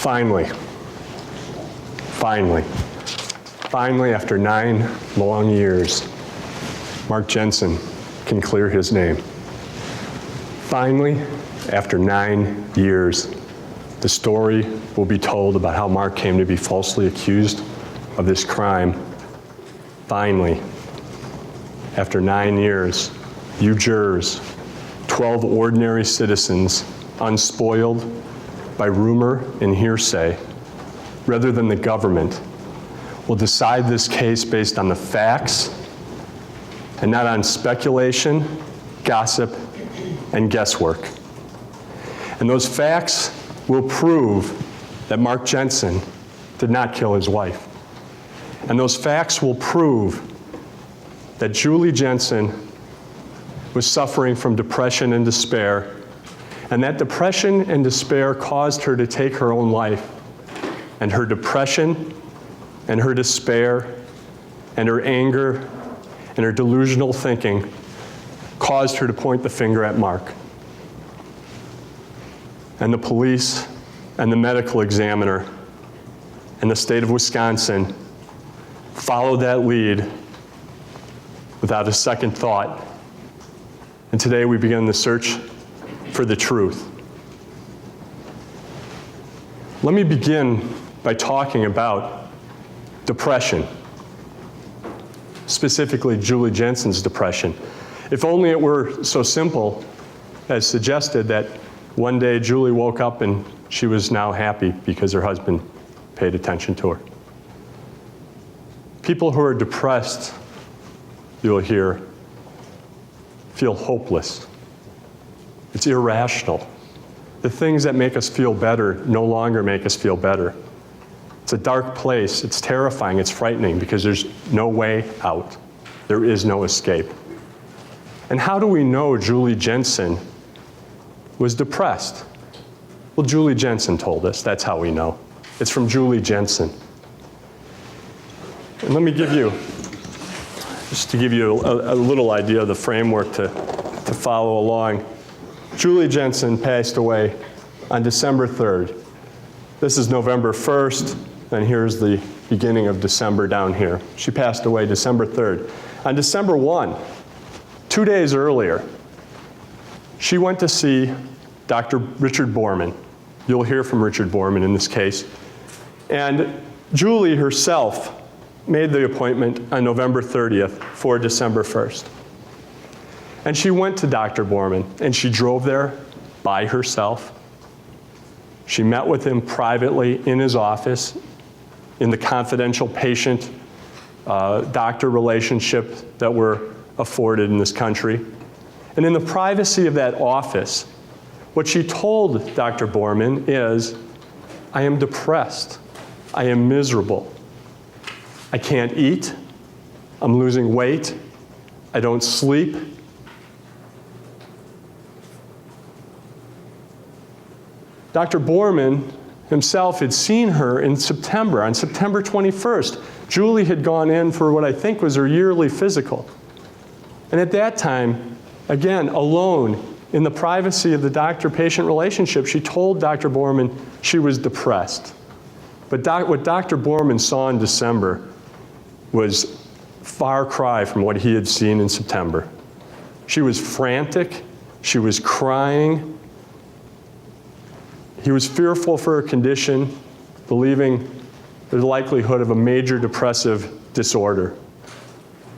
Finally, after 9 long years, Mark Jensen can clear his name. Finally, after 9 years, the story will be told about how Mark came to be falsely accused of this crime. Finally, after 9 years, you jurors, 12 ordinary citizens, unspoiled by rumor and hearsay, rather than the government, will decide this case based on the facts and not on speculation, gossip, and guesswork. And those facts will prove that Mark Jensen did not kill his wife. And those facts will prove that Julie Jensen was suffering from depression and despair, and that depression and despair caused her to take her own life. And her depression and her despair and her anger and her delusional thinking caused her to point the finger at Mark. And the police and the medical examiner and the state of Wisconsin followed that lead without a second thought. And today we begin the search for the truth. Let me begin by talking about depression, specifically Julie Jensen's depression. If only it were so simple as suggested that one day Julie woke up and she was now happy because her husband paid attention to her. People who are depressed, you'll hear, feel hopeless. It's irrational. The things that make us feel better no longer make us feel better. It's a dark place, it's terrifying, it's frightening because there's no way out. There is no escape. And how do we know Julie Jensen was depressed? Well, Julie Jensen told us, that's how we know. It's from Julie Jensen. And let me give you, just to give you a little idea of the framework to follow along. Julie Jensen passed away on December 3rd. This is November 1st, and here's the beginning of December down here. She passed away December 3rd. On December 1, 2 days earlier, she went to see Dr. Richard Borman. You'll hear from Richard Borman in this case. And Julie herself made the appointment on November 30th for December 1st. And she went to Dr. Borman, and she drove there by herself. She met with him privately in his office in the confidential patient-doctor relationship that we're afforded in this country. And in the privacy of that office, what she told Dr. Borman is, I am depressed. I am miserable. I can't eat. I'm losing weight. I don't sleep. Dr. Borman himself had seen her in September, on September 21st. Julie had gone in for what I think was her yearly physical. And at that time, again, alone, in the privacy of the doctor-patient relationship, she told Dr. Borman she was depressed. But what Dr. Borman saw in December was far cry from what he had seen in September. She was frantic. She was crying. He was fearful for her condition, believing the likelihood of a major depressive disorder.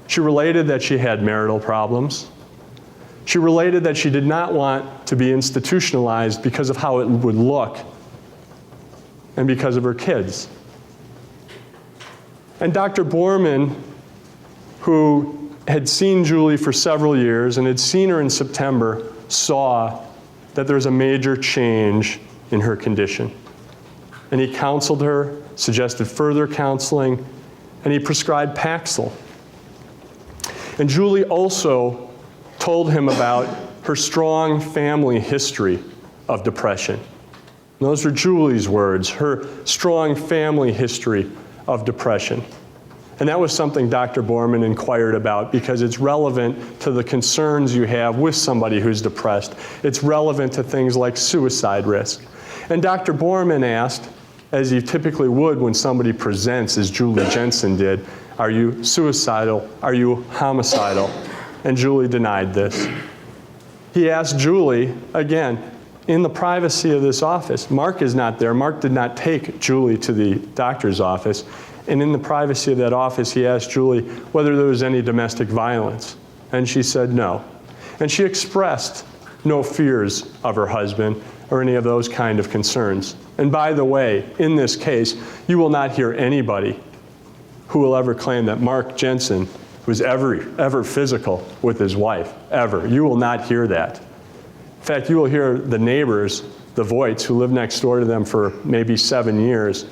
She related that she had marital problems. She related that she did not want to be institutionalized because of how it would look and because of her kids. And Dr. Borman, who had seen Julie for several years and had seen her in September, saw that there was a major change in her condition. And he counseled her, suggested further counseling, and he prescribed Paxil. And Julie also told him about her strong family history of depression. And those were Julie's words, her strong family history of depression. And that was something Dr. Borman inquired about because it's relevant to the concerns you have with somebody who's depressed. It's relevant to things like suicide risk. And Dr. Borman asked, as he typically would when somebody presents, as Julie Jensen did, are you suicidal? Are you homicidal? And Julie denied this. He asked Julie, again, in the privacy of this office. Mark is not there. Mark did not take Julie to the doctor's office. And in the privacy of that office, he asked Julie whether there was any domestic violence. And she said no. And she expressed no fears of her husband or any of those kind of concerns. And by the way, in this case, you will not hear anybody who will ever claim that Mark Jensen was ever physical with his wife, ever. You will not hear that. In fact, you will hear the neighbors, the Voigts, who lived next door to them for maybe 7 years,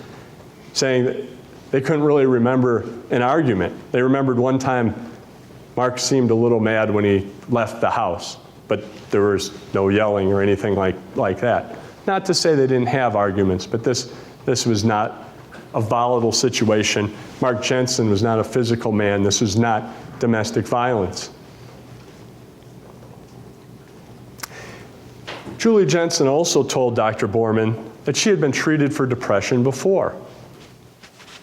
saying that they couldn't really remember an argument. They remembered one time Mark seemed a little mad when he left the house, but there was no yelling or anything like that. Not to say they didn't have arguments, but this was not a volatile situation. Mark Jensen was not a physical man. This was not domestic violence. Julie Jensen also told Dr. Borman that she had been treated for depression before.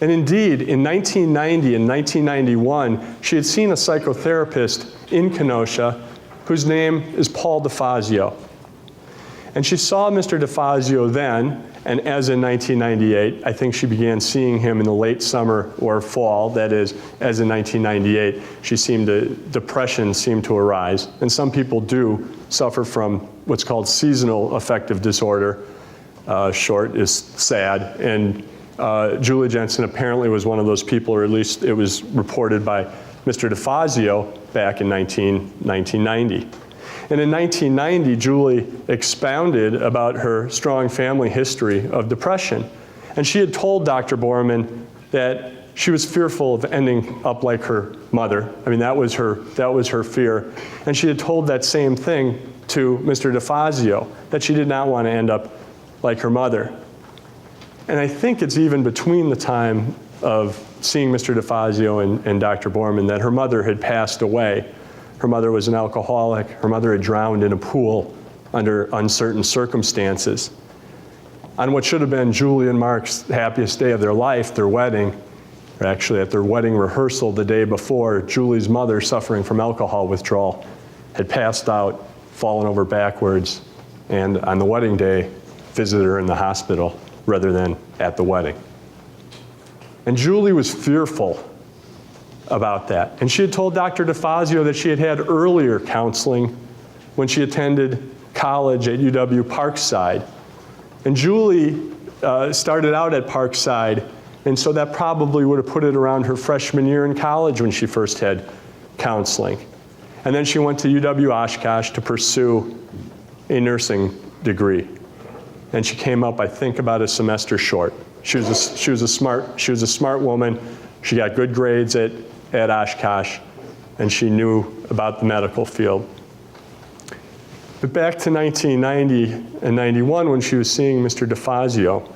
And indeed, in 1990 and 1991, she had seen a psychotherapist in Kenosha whose name is Paul DeFazio. And she saw Mr. DeFazio then, and as in 1998, I think she began seeing him in the late summer or fall, that is, as in 1998, depression seemed to arise. And some people do suffer from what's called seasonal affective disorder. Short is SAD. And Julie Jensen apparently was one of those people, or at least it was reported by Mr. DeFazio back in 1990. And in 1990, Julie expounded about her strong family history of depression. And she had told Dr. Borman that she was fearful of ending up like her mother. I mean, that was her fear. And she had told that same thing to Mr. DeFazio, that she did not want to end up like her mother. And I think it's even between the time of seeing Mr. DeFazio and Dr. Borman that her mother had passed away. Her mother was an alcoholic. Her mother had drowned in a pool under uncertain circumstances. On what should have been Julie and Mark's happiest day of their life, their wedding, or actually at their wedding rehearsal the day before, Julie's mother, suffering from alcohol withdrawal, had passed out, fallen over backwards, and on the wedding day, visited her in the hospital rather than at the wedding. And Julie was fearful about that. And she had told Dr. DeFazio that she had had earlier counseling when she attended college at UW Parkside. And Julie started out at Parkside, and so that probably would have put it around her freshman year in college when she first had counseling. And then she went to UW Oshkosh to pursue a nursing degree. And she came up, I think, about a semester short. She was a smart woman. She got good grades at Oshkosh, and she knew about the medical field. But back to 1990 and 91, when she was seeing Mr. DeFazio,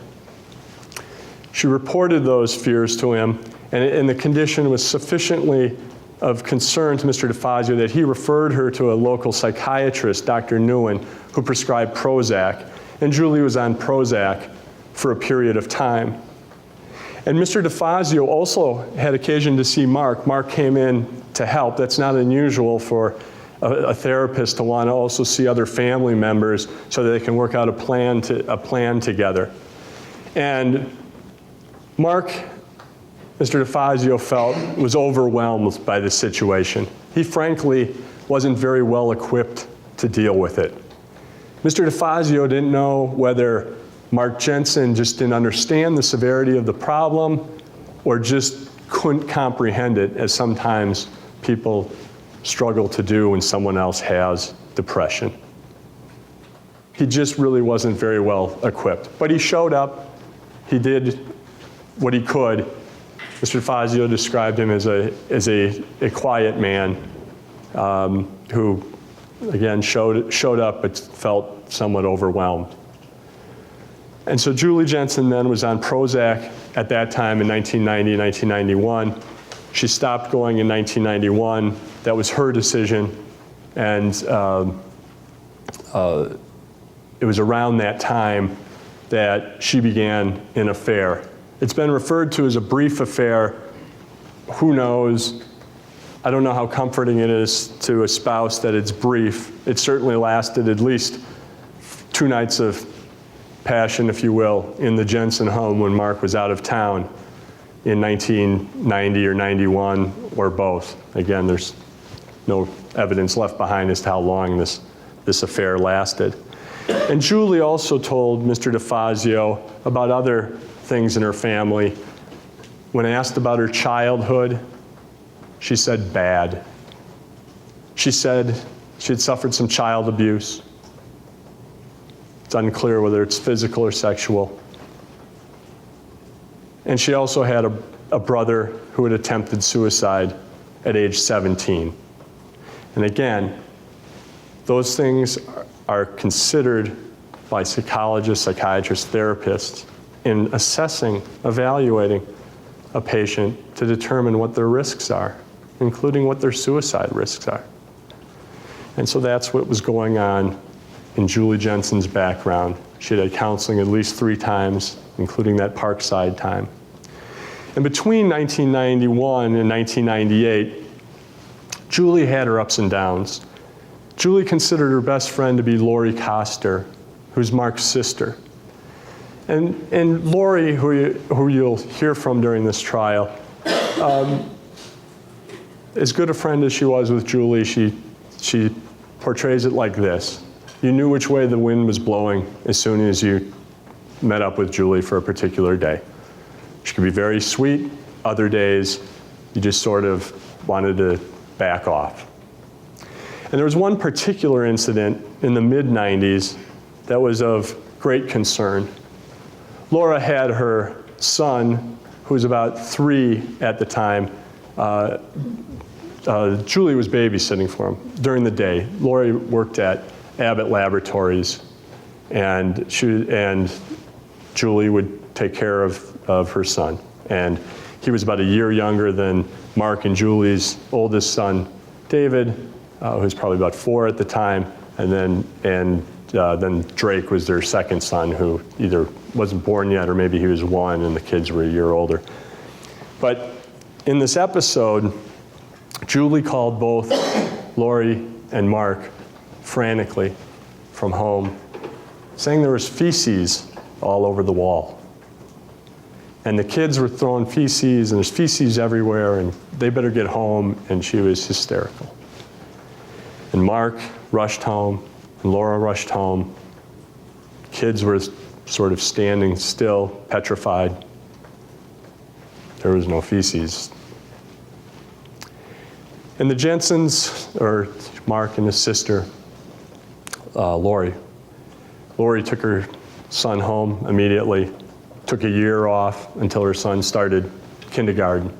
she reported those fears to him, and the condition was sufficiently of concern to Mr. DeFazio that he referred her to a local psychiatrist, Dr. Nguyen, who prescribed Prozac. And Julie was on Prozac for a period of time. And Mr. DeFazio also had occasion to see Mark. Mark came in to help. That's not unusual for a therapist to want to also see other family members so that they can work out a plan together. And Mark, Mr. DeFazio felt, was overwhelmed by the situation. He frankly wasn't very well equipped to deal with it. Mr. DeFazio didn't know whether Mark Jensen just didn't understand the severity of the problem or just couldn't comprehend it, as sometimes people struggle to do when someone else has depression. He just really wasn't very well equipped. But he showed up. He did what he could. Mr. DeFazio described him as a quiet man who, again, showed up but felt somewhat overwhelmed. And so Julie Jensen then was on Prozac at that time in 1990, 1991. She stopped going in 1991. That was her decision. And it was around that time that she began an affair. It's been referred to as a brief affair. Who knows? I don't know how comforting it is to a spouse that it's brief. It certainly lasted at least 2 nights of passion, if you will, in the Jensen home when Mark was out of town in 1990 or 91, or both. Again, there's no evidence left behind as to how long this affair lasted. And Julie also told Mr. DeFazio about other things in her family. When asked about her childhood, she said bad. She said she had suffered some child abuse. It's unclear whether it's physical or sexual. And she also had a brother who had attempted suicide at age 17. And again, those things are considered by psychologists, psychiatrists, therapists in assessing, evaluating a patient to determine what their risks are, including what their suicide risks are. And so that's what was going on in Julie Jensen's background. She had counseling at least 3 times, including that Parkside time. And between 1991 and 1998, Julie had her ups and downs. Julie considered her best friend to be Lori Coster, who's Mark's sister. And Lori, who you'll hear from during this trial, as good a friend as she was with Julie, she portrays it like this. You knew which way the wind was blowing as soon as you met up with Julie for a particular day. She could be very sweet. Other days, you just sort of wanted to back off. And there was one particular incident in the mid-90s that was of great concern. Laura had her son, who was about 3 at the time. Julie was babysitting for him during the day. Lori worked at Abbott Laboratories, and Julie would take care of her son. And he was about a year younger than Mark and Julie's oldest son, David, who was probably about 4 at the time, and then Drake was their second son, who either wasn't born yet or maybe he was 1 and the kids were a year older. But in this episode, Julie called both Lori and Mark frantically from home, saying there was feces all over the wall. And the kids were throwing feces, and there's feces everywhere, and they better get home, and she was hysterical. And Mark rushed home, and Laura rushed home. Kids were sort of standing still, petrified. There was no feces. And the Jensens, or Mark and his sister, Lori took her son home immediately, took a year off until her son started kindergarten.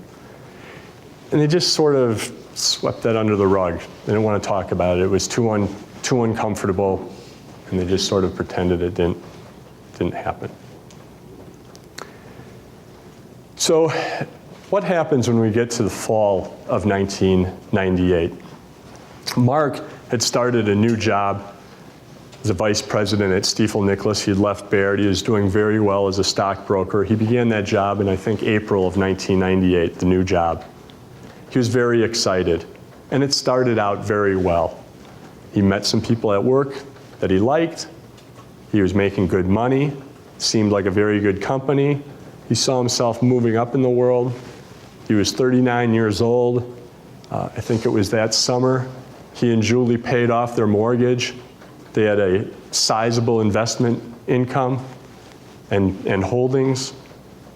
And they just sort of swept that under the rug. They didn't want to talk about it. It was too uncomfortable, and they just sort of pretended it didn't happen. So what happens when we get to the fall of 1998? Mark had started a new job as a vice president at Stiefel Nicholas. He had left Baird. He was doing very well as a stockbroker. He began that job in, I think, April of 1998, the new job. He was very excited, and it started out very well. He met some people at work that he liked. He was making good money, seemed like a very good company. He saw himself moving up in the world. He was 39 years old. I think it was that summer. He and Julie paid off their mortgage. They had a sizable investment income and holdings.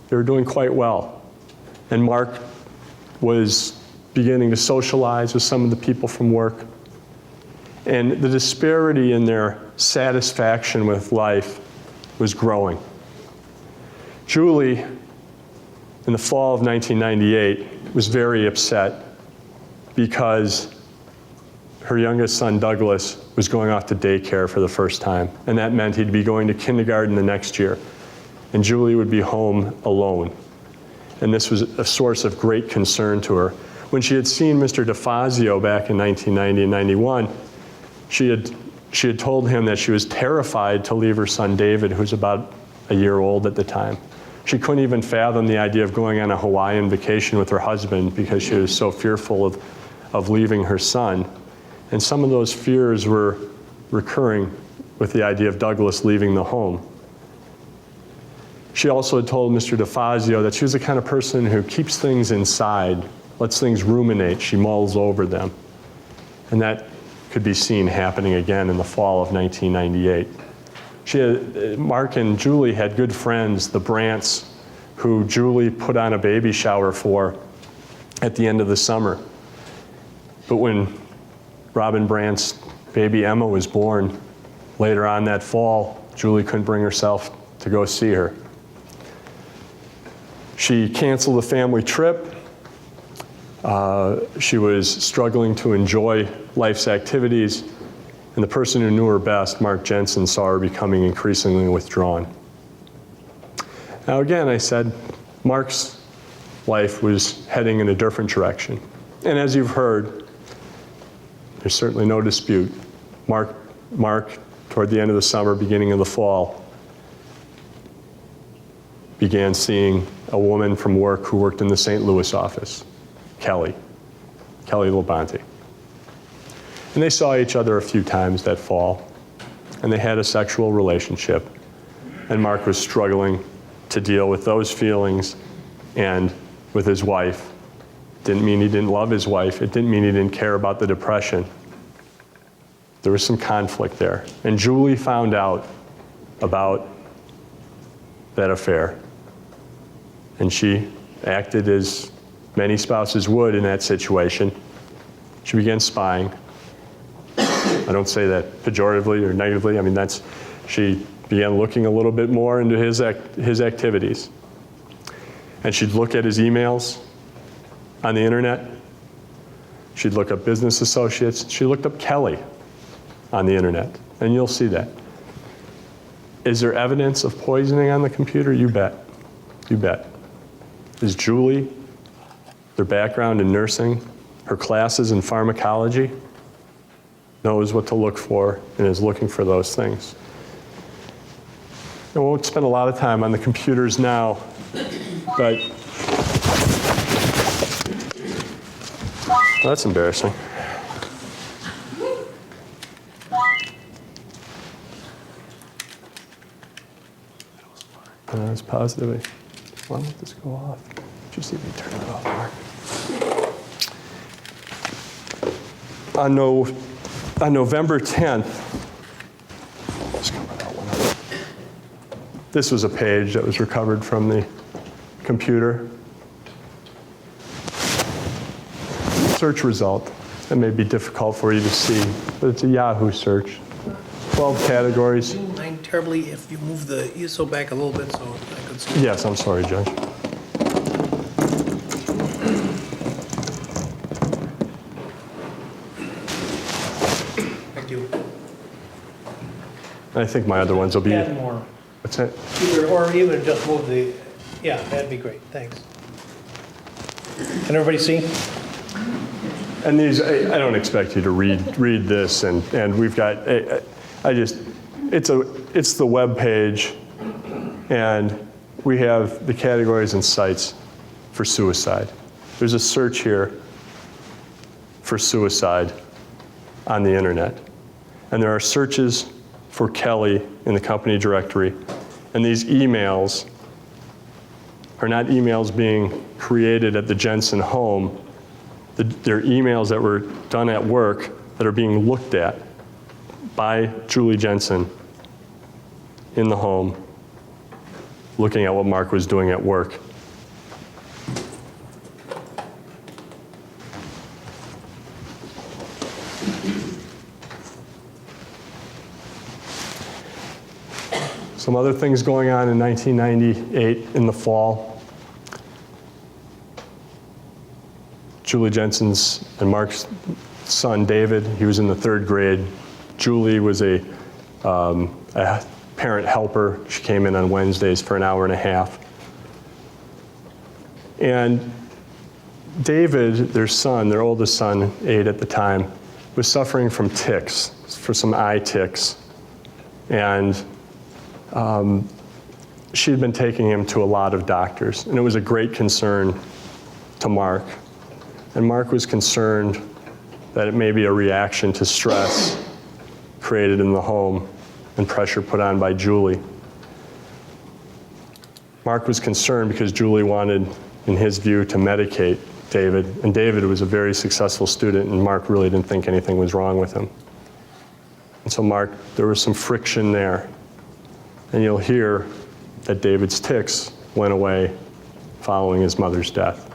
They were doing quite well. And Mark was beginning to socialize with some of the people from work. And the disparity in their satisfaction with life was growing. Julie, in the fall of 1998, was very upset because her youngest son, Douglas, was going off to daycare for the first time, and that meant he'd be going to kindergarten the next year, and Julie would be home alone. And this was a source of great concern to her. When she had seen Mr. DeFazio back in 1990 and 91, she had told him that she was terrified to leave her son David, who's about a year old at the time. She couldn't even fathom the idea of going on a Hawaiian vacation with her husband because she was so fearful of leaving her son. And some of those fears were recurring with the idea of Douglas leaving the home. She also had told Mr. DeFazio that she was the kind of person who keeps things inside, lets things ruminate, she mulls over them. And that could be seen happening again in the fall of 1998. Mark and Julie had good friends, the Brandts, who Julie put on a baby shower for at the end of the summer. But when Robin Brandt's baby Emma was born later on that fall, Julie couldn't bring herself to go see her. She canceled the family trip. She was struggling to enjoy life's activities, and the person who knew her best, Mark Jensen, saw her becoming increasingly withdrawn. Now again, I said, Mark's life was heading in a different direction. And as you've heard, there's certainly no dispute. Mark, toward the end of the summer, beginning of the fall, began seeing a woman from work who worked in the St. Louis office, Kelly Labonte. And they saw each other a few times that fall, and they had a sexual relationship. And Mark was struggling to deal with those feelings and with his wife. Didn't mean he didn't love his wife. It didn't mean he didn't care about the depression. There was some conflict there. And Julie found out about that affair. And she acted as many spouses would in that situation. She began spying. I don't say that pejoratively or negatively. I mean, she began looking a little bit more into his activities. And she'd look at his emails on the internet. She'd look up business associates. She looked up Kelly on the internet, and you'll see that. Is there evidence of poisoning on the computer? You bet. You bet. Is Julie, their background in nursing, her classes in pharmacology, knows what to look for and is looking for those things? I won't spend a lot of time on the computers now, but that's embarrassing. That's positive. Why won't this go off? Did you see me turn it off, Mark? On November 10th, let's cover that one up. This was a page that was recovered from the computer. Search result. It may be difficult for you to see, but it's a Yahoo search. 12 categories. Do you mind terribly if you move the ISO back a little bit so I could see? Yes, I'm sorry, Judge. Thank you. I think my other ones will be. Add more. What's that? Or even just move the, yeah, that'd be great, thanks. Can everybody see? And these, I don't expect you to read this, and we've got, it's the web page, and we have the categories and sites for suicide. There's a search here for suicide on the internet. And there are searches for Kelly in the company directory. And these emails are not emails being created at the Jensen home. They're emails that were done at work that are being looked at by Julie Jensen in the home, looking at what Mark was doing at work. Some other things going on in 1998 in the fall. Julie Jensen's and Mark's son, David, he was in the 3rd grade. Julie was a parent helper. She came in on Wednesdays for an hour and a half. And David, their son, their oldest son, 8 at the time, was suffering from tics, for some eye tics. And she had been taking him to a lot of doctors, and it was a great concern to Mark. And Mark was concerned that it may be a reaction to stress created in the home and pressure put on by Julie. Mark was concerned because Julie wanted, in his view, to medicate David, and David was a very successful student, and Mark really didn't think anything was wrong with him. And so Mark, there was some friction there. And you'll hear that David's tics went away following his mother's death.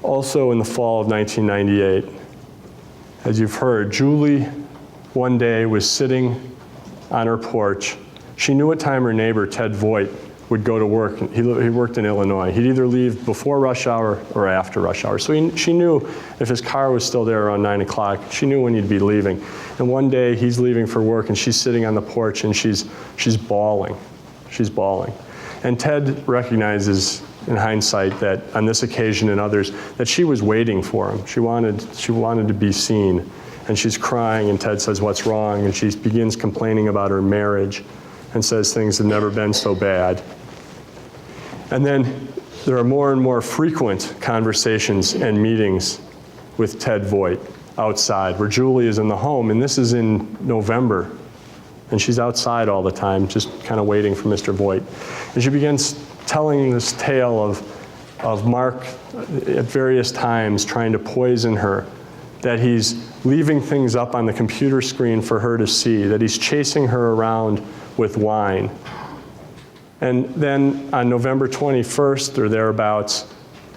Also in the fall of 1998, as you've heard, Julie one day was sitting on her porch. She knew what time her neighbor, Ted Voigt, would go to work. He worked in Illinois. He'd either leave before rush hour or after rush hour. So she knew if his car was still there around 9 o'clock, she knew when he'd be leaving. And one day he's leaving for work and she's sitting on the porch and she's bawling. She's bawling. And Ted recognizes in hindsight that on this occasion and others, that she was waiting for him. She wanted to be seen. And she's crying and Ted says, "What's wrong?" And she begins complaining about her marriage and says things have never been so bad. And then there are more and more frequent conversations and meetings with Ted Voigt outside, where Julie is in the home, and this is in November, and she's outside all the time, just kind of waiting for Mr. Voigt. And she begins telling this tale of Mark at various times trying to poison her, that he's leaving things up on the computer screen for her to see, that he's chasing her around with wine. And then on November 21st or thereabouts,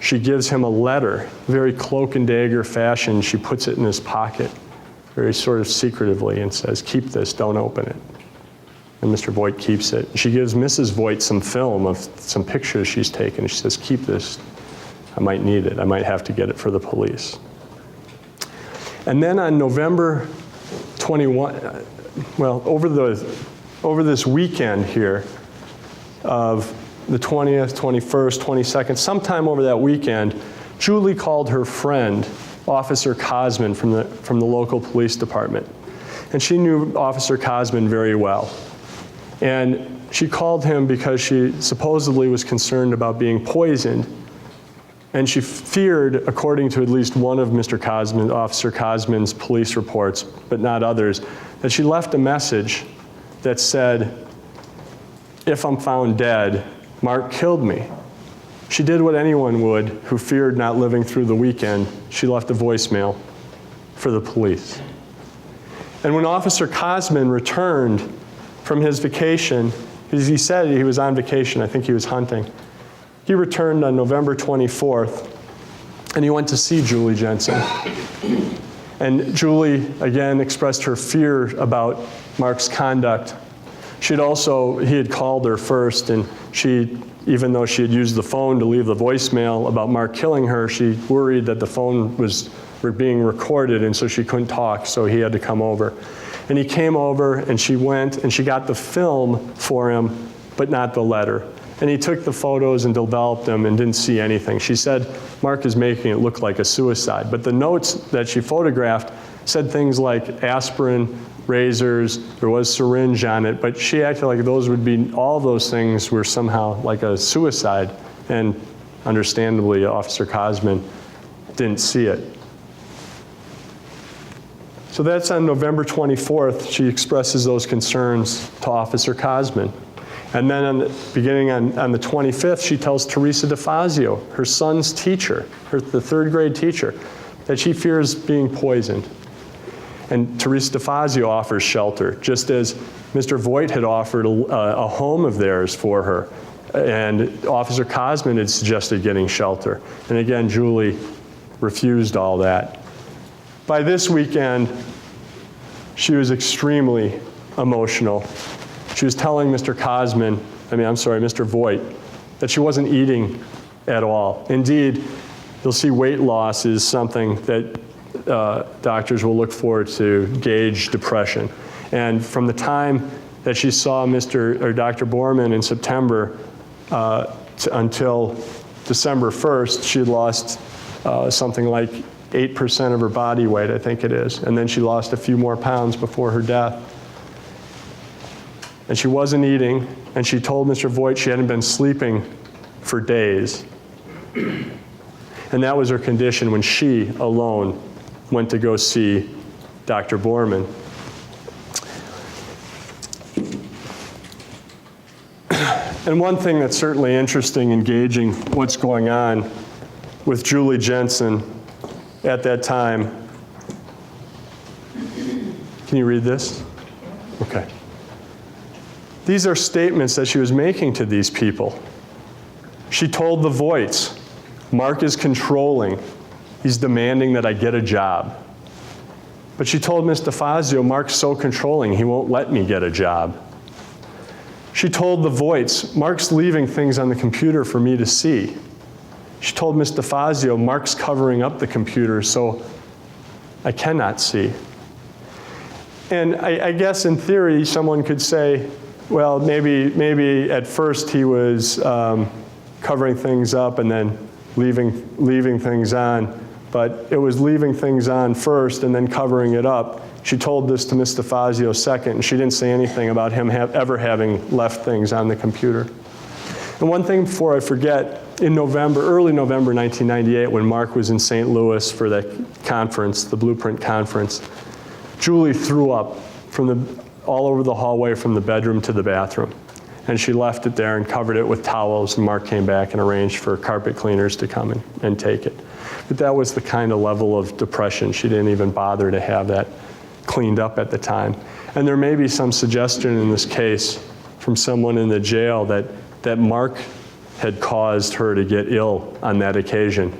she gives him a letter, very cloak and dagger fashion. She puts it in his pocket, very sort of secretively, and says, "Keep this, don't open it." And Mr. Voigt keeps it. She gives Mrs. Voigt some film of some pictures she's taken. She says, "Keep this, I might need it. I might have to get it for the police." And then on November 21, well, over this weekend here, of the 20th, 21st, 22nd, sometime over that weekend, Julie called her friend, Officer Cosman from the local police department. And she knew Officer Cosman very well. And she called him because she supposedly was concerned about being poisoned. And she feared, according to at least one of Officer Cosman's police reports, but not others, that she left a message that said, "If I'm found dead, Mark killed me." She did what anyone would who feared not living through the weekend. She left a voicemail for the police. And when Officer Cosman returned from his vacation, as he said he was on vacation, I think he was hunting, he returned on November 24th, and he went to see Julie Jensen. And Julie, again, expressed her fear about Mark's conduct. He had called her first, and even though she had used the phone to leave the voicemail about Mark killing her, she worried that the phone was being recorded, and so she couldn't talk, so he had to come over. And he came over, and she went, and she got the film for him, but not the letter. And he took the photos and developed them and didn't see anything. She said, "Mark is making it look like a suicide." But the notes that she photographed said things like aspirin, razors, there was syringe on it, but she acted like all of those things were somehow like a suicide, and understandably, Officer Cosman didn't see it. So that's on November 24th, she expresses those concerns to Officer Cosman. And then beginning on the 25th, she tells Teresa DeFazio, her son's teacher, the third grade teacher, that she fears being poisoned. And Teresa DeFazio offers shelter, just as Mr. Voigt had offered a home of theirs for her. And Officer Cosman had suggested getting shelter. And again, Julie refused all that. By this weekend, she was extremely emotional. She was telling Mr. Voigt, that she wasn't eating at all. Indeed, you'll see weight loss is something that doctors will look for to gauge depression. And from the time that she saw Dr. Borman in September until December 1st, she had lost something like 8% of her body weight, I think it is. And then she lost a few more pounds before her death. and she wasn't eating, and she told Mr. Voigt she hadn't been sleeping for days. And that was her condition when she alone went to go see Dr. Borman. And one thing that's certainly interesting in gauging what's going on with Julie Jensen at that time. Can you read this? Okay. These are statements that she was making to these people. She told the Voights, Mark is controlling. He's demanding that I get a job. But she told Ms. DeFazio, Mark's so controlling, he won't let me get a job. She told the Voights, Mark's leaving things on the computer for me to see. She told Ms. DeFazio, Mark's covering up the computer so I cannot see. And I guess in theory, someone could say, well, maybe at first he was covering things up and then leaving things on, but it was leaving things on first and then covering it up. She told this to Ms. DeFazio second, and she didn't say anything about him ever having left things on the computer. And one thing before I forget, in early November 1998, when Mark was in St. Louis for that conference, the Blueprint Conference, Julie threw up all over the hallway from the bedroom to the bathroom. And she left it there and covered it with towels, and Mark came back and arranged for carpet cleaners to come in and take it. But that was the kind of level of depression. She didn't even bother to have that cleaned up at the time. And there may be some suggestion in this case from someone in the jail that Mark had caused her to get ill on that occasion.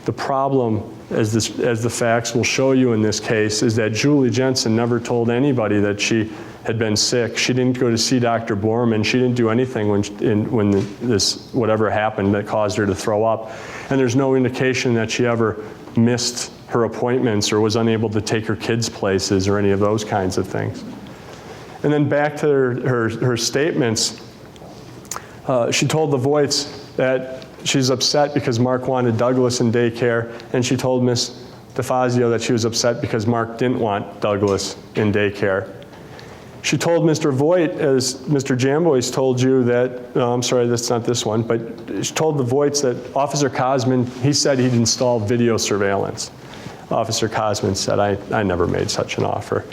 The problem, as the facts will show you in this case, is that Julie Jensen never told anybody that she had been sick. She didn't go to see Dr. Borman. She didn't do anything when this whatever happened that caused her to throw up. And there's no indication that she ever missed her appointments or was unable to take her kids' places or any of those kinds of things. And then back to her statements, she told the Voights that she's upset because Mark wanted Douglas in daycare, and she told Ms. DeFazio that she was upset because Mark didn't want Douglas in daycare. She told Mr. Voigt, as Mr. Jamboy's told you that, no, I'm sorry, that's not this one, but she told the Voigts that Officer Cosman, he said he'd install video surveillance. Officer Cosman said, I never made such an offer.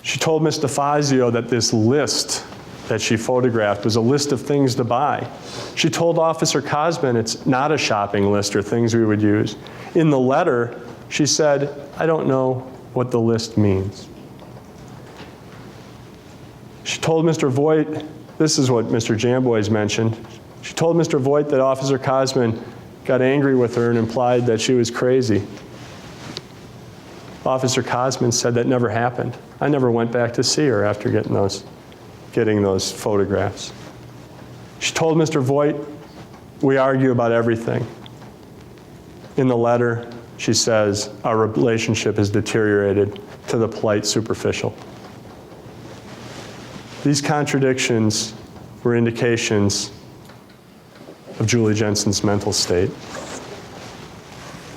She told Ms. DeFazio that this list that she photographed was a list of things to buy. She told Officer Cosman it's not a shopping list or things we would use. In the letter, she said, I don't know what the list means. She told Mr. Voigt, this is what Mr. Jamboy's mentioned, she told Mr. Voigt that Officer Cosman got angry with her and implied that she was crazy. Officer Cosman said that never happened. I never went back to see her after getting those photographs. She told Mr. Voigt, we argue about everything. In the letter, she says, our relationship has deteriorated to the polite superficial. These contradictions were indications of Julie Jensen's mental state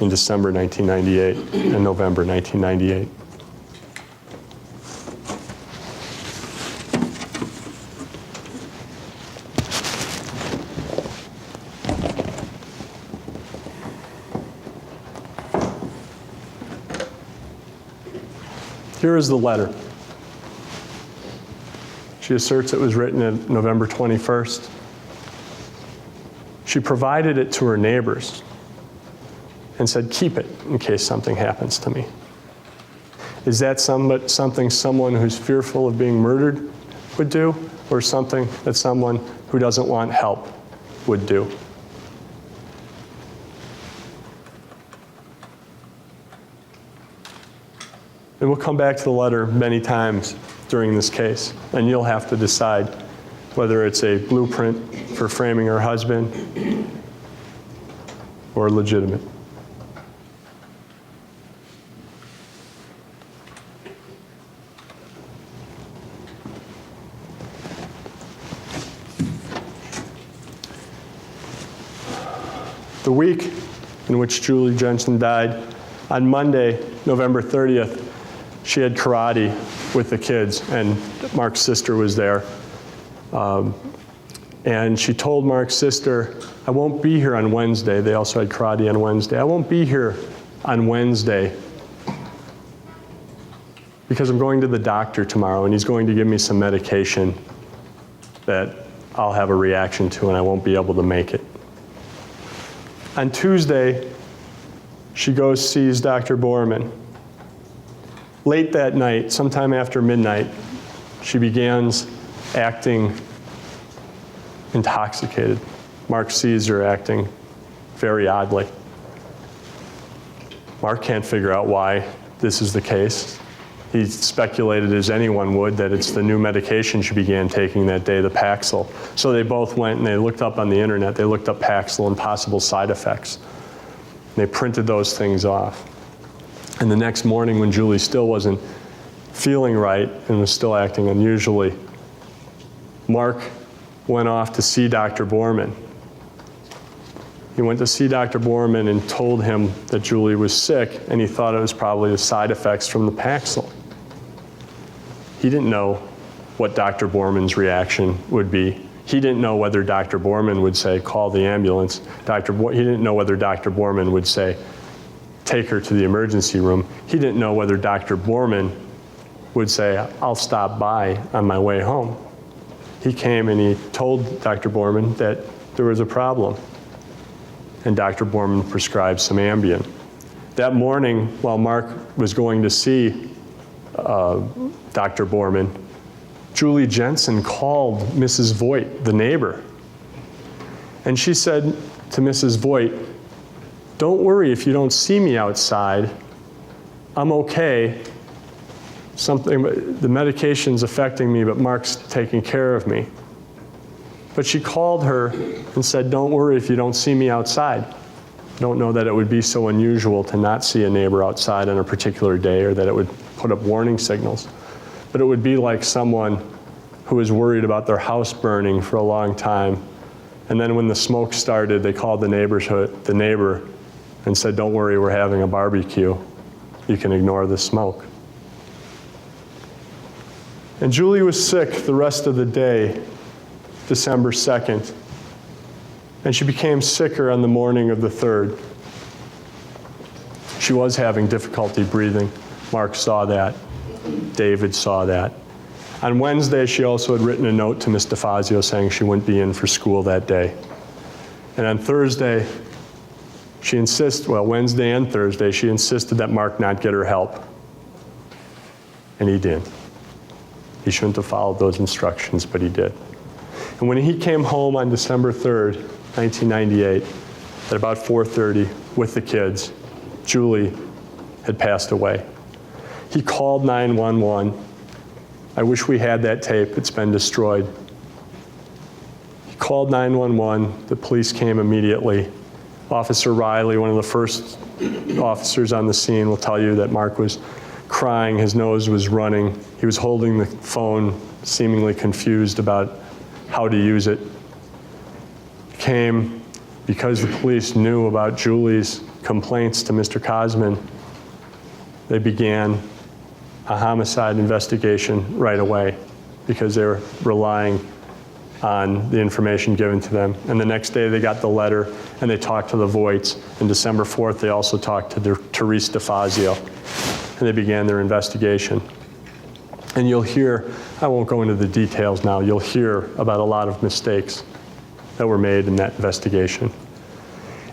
in December 1998 and November 1998. Here is the letter. She asserts it was written on November 21st. She provided it to her neighbors and said, keep it in case something happens to me. Is that something someone who's fearful of being murdered would do, or something that someone who doesn't want help would do? And we'll come back to the letter many times during this case, and you'll have to decide whether it's a blueprint for framing her husband or legitimate. The week in which Julie Jensen died, on Monday, November 30th, she had karate with the kids, and Mark's sister was there. And she told Mark's sister, I won't be here on Wednesday. They also had karate on Wednesday. I won't be here on Wednesday because I'm going to the doctor tomorrow and he's going to give me some medication that I'll have a reaction to and I won't be able to make it. On Tuesday, she goes, sees Dr. Borman. Late that night, sometime after midnight, she begins acting intoxicated. Mark sees her acting very oddly. Mark can't figure out why this is the case. He speculated, as anyone would, that it's the new medication she began taking that day, the Paxil. So they both went and they looked up on the internet, they looked up Paxil and possible side effects. They printed those things off. And the next morning when Julie still wasn't feeling right and was still acting unusually, Mark went off to see Dr. Borman. He went to see Dr. Borman and told him that Julie was sick and he thought it was probably the side effects from the Paxil. He didn't know what Dr. Borman's reaction would be. He didn't know whether Dr. Borman would say, call the ambulance. He didn't know whether Dr. Borman would say, take her to the emergency room. He didn't know whether Dr. Borman would say, I'll stop by on my way home. He came and he told Dr. Borman that there was a problem. And Dr. Borman prescribed some Ambien. That morning, while Mark was going to see Dr. Borman, Julie Jensen called Mrs. Voigt, the neighbor. And she said to Mrs. Voigt, don't worry if you don't see me outside. I'm okay. The medication's affecting me, but Mark's taking care of me. But she called her and said, don't worry if you don't see me outside. I don't know that it would be so unusual to not see a neighbor outside on a particular day or that it would put up warning signals. But it would be like someone who was worried about their house burning for a long time. And then when the smoke started, they called the neighbor and said, don't worry, we're having a barbecue. You can ignore the smoke. And Julie was sick the rest of the day, December 2nd. And she became sicker on the morning of the 3rd. She was having difficulty breathing. Mark saw that. David saw that. On Wednesday, she also had written a note to Ms. DeFazio saying she wouldn't be in for school that day. And on Thursday, Wednesday and Thursday, she insisted that Mark not get her help. And he did. He shouldn't have followed those instructions, but he did. And when he came home on December 3rd, 1998, at about 4:30 with the kids, Julie had passed away. He called 911. I wish we had that tape. It's been destroyed. He called 911. The police came immediately. Officer Riley, one of the first officers on the scene, will tell you that Mark was crying. His nose was running. He was holding the phone, seemingly confused about how to use it. Came because the police knew about Julie's complaints to Mr. Cosman. They began a homicide investigation right away because they were relying on the information given to them. And the next day they got the letter and they talked to the Voigts. And December 4th, they also talked to Therese DeFazio. And they began their investigation. And you'll hear, I won't go into the details now, you'll hear about a lot of mistakes that were made in that investigation.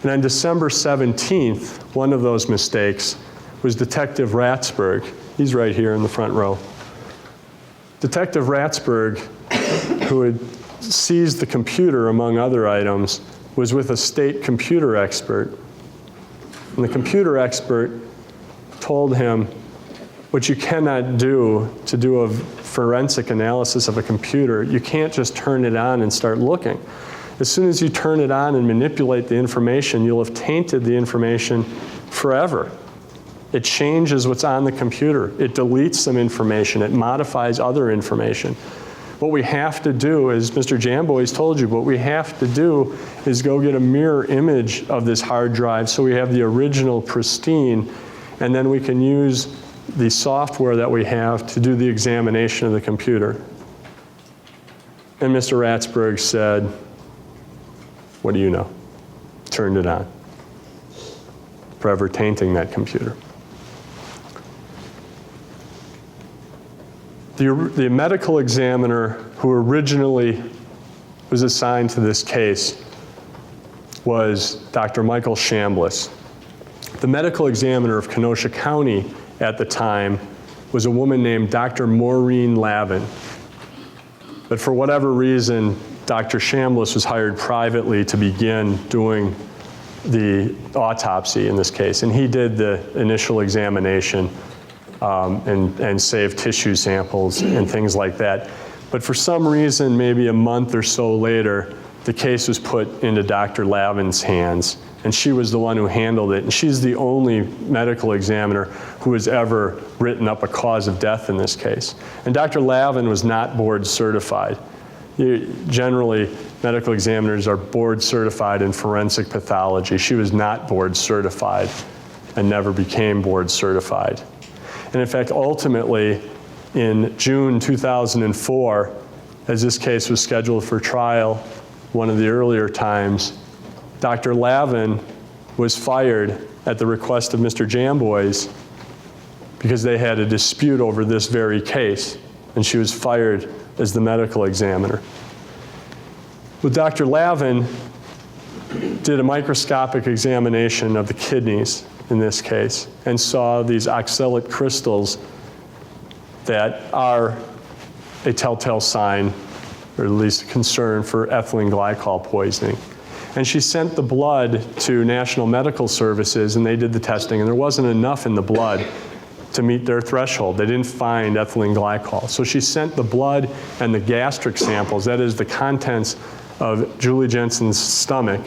And on December 17th, one of those mistakes was Detective Ratzberg. He's right here in the front row. Detective Ratzberg, who had seized the computer among other items, was with a state computer expert. And the computer expert told him, what you cannot do to do a forensic analysis of a computer, you can't just turn it on and start looking. As soon as you turn it on and manipulate the information, you'll have tainted the information forever. It changes what's on the computer. It deletes some information. It modifies other information. What we have to do, as Mr. Jamboy's told you, what we have to do is go get a mirror image of this hard drive so we have the original pristine, and then we can use the software that we have to do the examination of the computer. And Mr. Ratsburg said, "What do you know?" Turned it on, forever tainting that computer. The medical examiner who originally was assigned to this case was Dr. Michael Chambliss. The medical examiner of Kenosha County at the time was a woman named Dr. Maureen Lavin. But for whatever reason, Dr. Chambliss was hired privately to begin doing the autopsy in this case, and he did the initial examination and saved tissue samples and things like that. But for some reason, maybe a month or so later, the case was put into Dr. Lavin's hands, and she was the one who handled it. And she's the only medical examiner who has ever written up a cause of death in this case. And Dr. Lavin was not board certified. Generally, medical examiners are board certified in forensic pathology. She was not board certified and never became board certified. And in fact, ultimately, in June 2004, as this case was scheduled for trial, one of the earlier times, Dr. Lavin was fired at the request of Mr. Jamboys because they had a dispute over this very case, and she was fired as the medical examiner. Well, Dr. Lavin did a microscopic examination of the kidneys in this case and saw these oxalate crystals that are a telltale sign, or at least a concern, for ethylene glycol poisoning. And she sent the blood to National Medical Services, and they did the testing, and there wasn't enough in the blood to meet their threshold. They didn't find ethylene glycol. So she sent the blood and the gastric samples, that is the contents of Julie Jensen's stomach,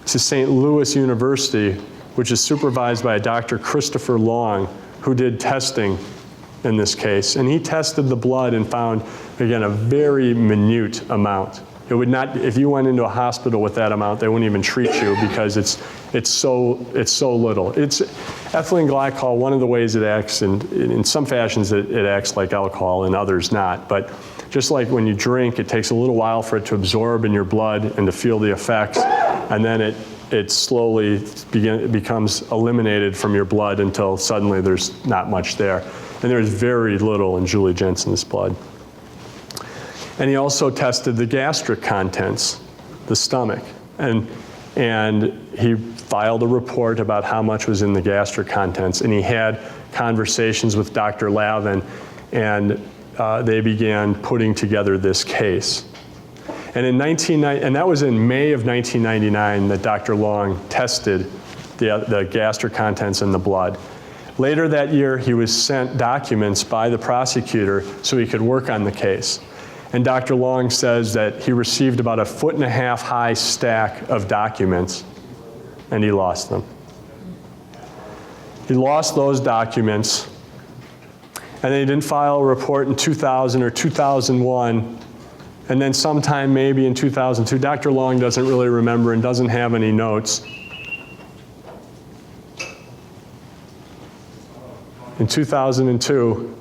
to St. Louis University, which is supervised by a Dr. Christopher Long, who did testing in this case. And he tested the blood and found, again, a very minute amount. It would not, if you went into a hospital with that amount, they wouldn't even treat you because it's so little. It's ethylene glycol. One of the ways it acts, and in some fashions it acts like alcohol, in others not. But just like when you drink, it takes a little while for it to absorb in your blood and to feel the effects, and then it slowly becomes eliminated from your blood until suddenly there's not much there. And there's very little in Julie Jensen's blood. And he also tested the gastric contents, the stomach. And he filed a report about how much was in the gastric contents. And he had conversations with Dr. Lavin, and they began putting together this case. And and that was in May of 1999 that Dr. Long tested the gastric contents in the blood. Later that year, he was sent documents by the prosecutor so he could work on the case. And Dr. Long says that he received about a 1.5 foot high stack of documents, and he lost them. He lost those documents, and then he didn't file a report in 2000 or 2001, and then sometime maybe in 2002, Dr. Long doesn't really remember and doesn't have any notes. In 2002,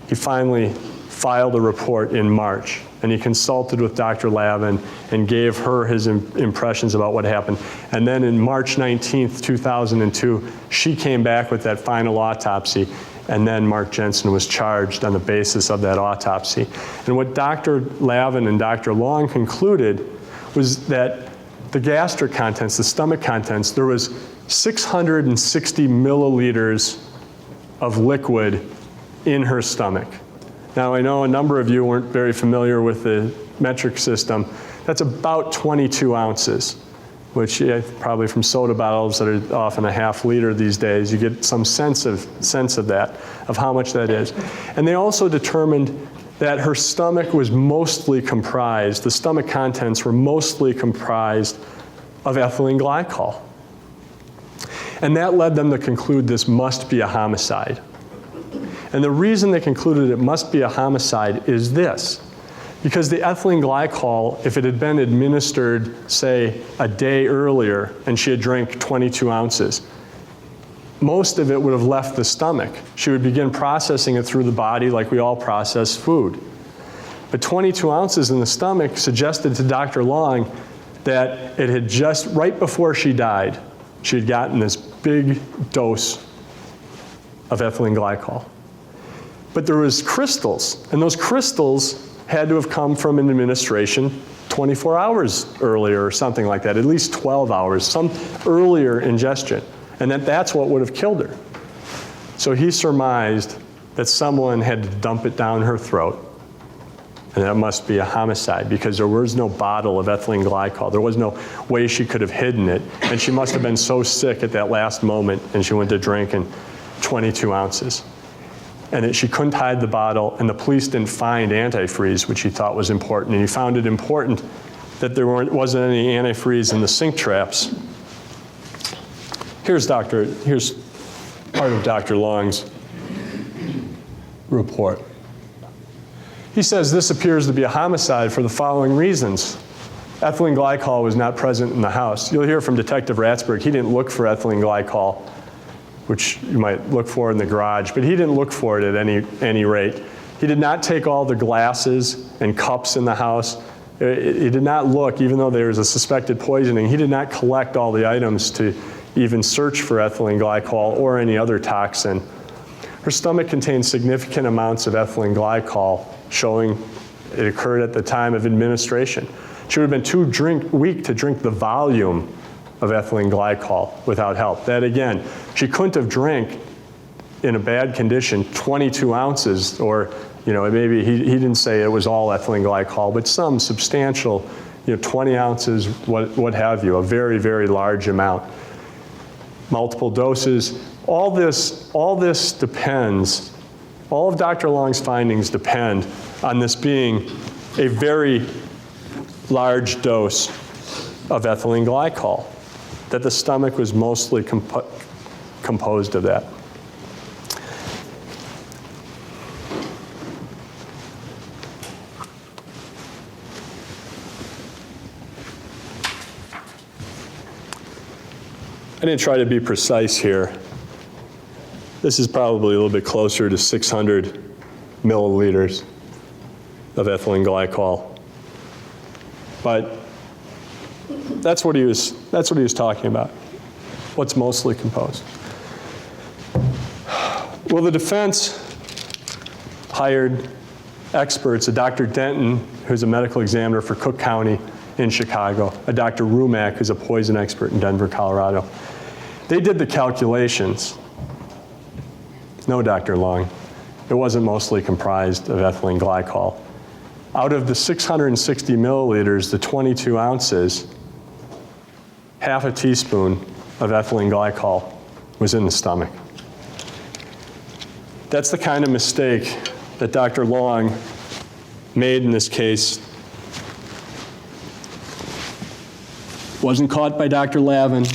he finally filed a report in March, and he consulted with Dr. Lavin and gave her his impressions about what happened. And then in March 19th, 2002, she came back with that final autopsy, and then Mark Jensen was charged on the basis of that autopsy. And what Dr. Lavin and Dr. Long concluded was that the gastric contents, the stomach contents, there was 660 milliliters of liquid in her stomach. Now, I know a number of you weren't very familiar with the metric system. That's about 22 ounces, which probably from soda bottles that are often a ½ liter these days, you get some sense of that, of how much that is. And they also determined that her stomach was mostly comprised, the stomach contents were mostly comprised of ethylene glycol. And that led them to conclude this must be a homicide. And the reason they concluded it must be a homicide is this. Because the ethylene glycol, if it had been administered, say, a day earlier, and she had drank 22 ounces, most of it would have left the stomach. She would begin processing it through the body like we all process food. But 22 ounces in the stomach suggested to Dr. Long that it had just, right before she died, she had gotten this big dose of ethylene glycol. But there was crystals, and those crystals had to have come from an administration 24 hours earlier or something like that, at least 12 hours, some earlier ingestion, and that's what would have killed her. So he surmised that someone had to dump it down her throat, and that must be a homicide because there was no bottle of ethylene glycol. There was no way she could have hidden it, and she must have been so sick at that last moment, and she went to drinking 22 ounces. And that she couldn't hide the bottle, and the police didn't find antifreeze, which he thought was important. And he found it important that there wasn't any antifreeze in the sink traps. Here's part of Dr. Long's report. He says this appears to be a homicide for the following reasons. Ethylene glycol was not present in the house. You'll hear from Detective Ratzberg, he didn't look for ethylene glycol, which you might look for in the garage, but he didn't look for it at any rate. He did not take all the glasses and cups in the house. He did not look, even though there was a suspected poisoning, he did not collect all the items to even search for ethylene glycol or any other toxin. Her stomach contained significant amounts of ethylene glycol, showing it occurred at the time of administration. She would have been too weak to drink the volume of ethylene glycol without help. That again, she couldn't have drank in a bad condition 22 ounces, or maybe he didn't say it was all ethylene glycol, but some substantial, 20 ounces, what have you, a very, very large amount. Multiple doses. All this depends, all of Dr. Long's findings depend on this being a very large dose of ethylene glycol, that the stomach was mostly composed of that. I didn't try to be precise here. This is probably a little bit closer to 600 milliliters of ethylene glycol. But that's what he was talking about. What's mostly composed. Well, the defense hired experts, a Dr. Denton, who's a medical examiner for Cook County in Chicago, a Dr. Rumack, who's a poison expert in Denver, Colorado. They did the calculations. No, Dr. Long, it wasn't mostly comprised of ethylene glycol. Out of the 660 milliliters, the 22 ounces, half a teaspoon of ethylene glycol was in the stomach. That's the kind of mistake that Dr. Long made in this case. Wasn't caught by Dr. Lavin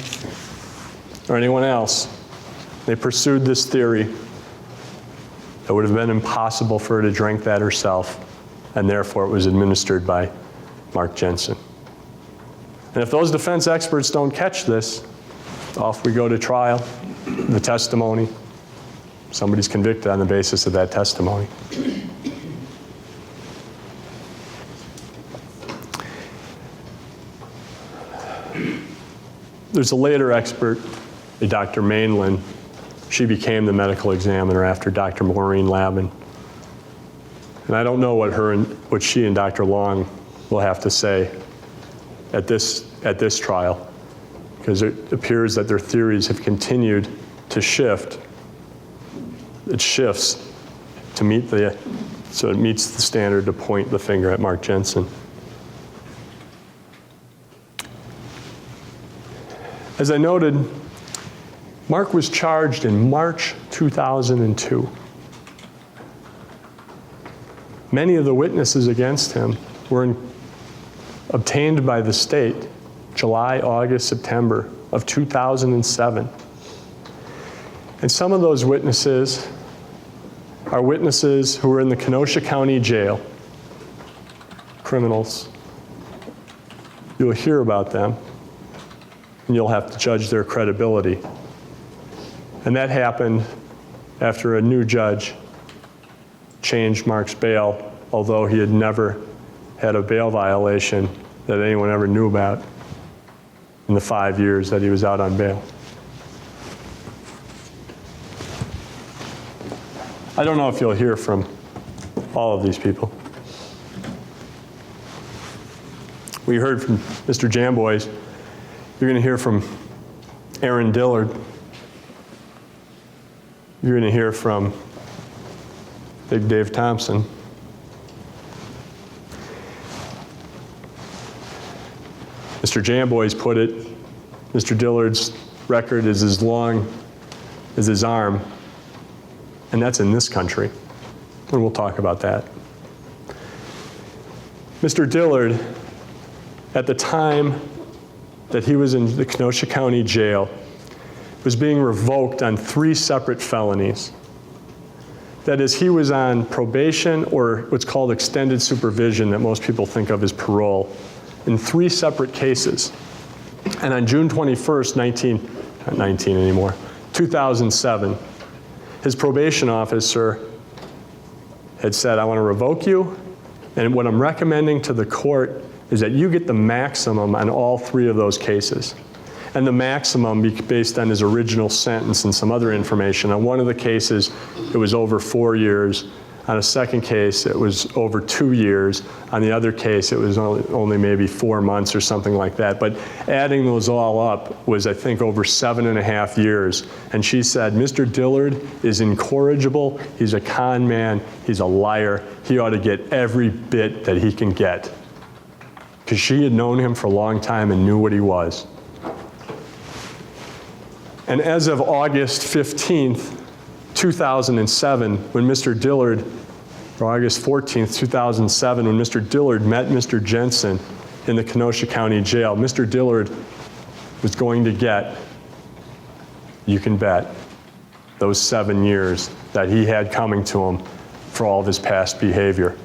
or anyone else. They pursued this theory. It would have been impossible for her to drink that herself, and therefore it was administered by Mark Jensen. And if those defense experts don't catch this, off we go to trial, the testimony. Somebody's convicted on the basis of that testimony. There's a later expert, a Dr. Mainland. She became the medical examiner after Dr. Maureen Lavin. And I don't know what she and Dr. Long will have to say at this trial, because it appears that their theories have continued to shift. It shifts to so it meets the standard to point the finger at Mark Jensen. As I noted, Mark was charged in March 2002. Many of the witnesses against him were obtained by the state July, August, September of 2007. And some of those witnesses are witnesses who were in the Kenosha County Jail, criminals. You'll hear about them, and you'll have to judge their credibility And that happened after a new judge changed Mark's bail, although he had never had a bail violation that anyone ever knew about in the 5 years that he was out on bail. I don't know if you'll hear from all of these people. We heard from Mr. Jamboys. You're going to hear from Aaron Dillard. You're going to hear from Big Dave Thompson. Mr. Jamboys put it, Mr. Dillard's record is as long as his arm, and that's in this country. And we'll talk about that. Mr. Dillard, at the time that he was in the Kenosha County Jail, was being revoked on 3 separate felonies. That is, he was on probation, or what's called extended supervision that most people think of as parole, in 3 separate cases. And on June 21st, 2007, his probation officer had said, I want to revoke you, and what I'm recommending to the court is that you get the maximum on all 3 of those cases. And the maximum based on his original sentence and some other information. On one of the cases, it was over 4 years. On a second case, it was over 2 years. On the other case, it was only maybe 4 months or something like that. But adding those all up was, I think, over 7.5 years. And she said, Mr. Dillard is incorrigible. He's a con man. He's a liar. He ought to get every bit that he can get. Because she had known him for a long time and knew what he was. And as of August 15th, 2007, when Mr. Dillard, or August 14th, 2007, when Mr. Dillard met Mr. Jensen in the Kenosha County Jail, Mr. Dillard was going to get, you can bet, those 7 years that he had coming to him for all of his past behavior.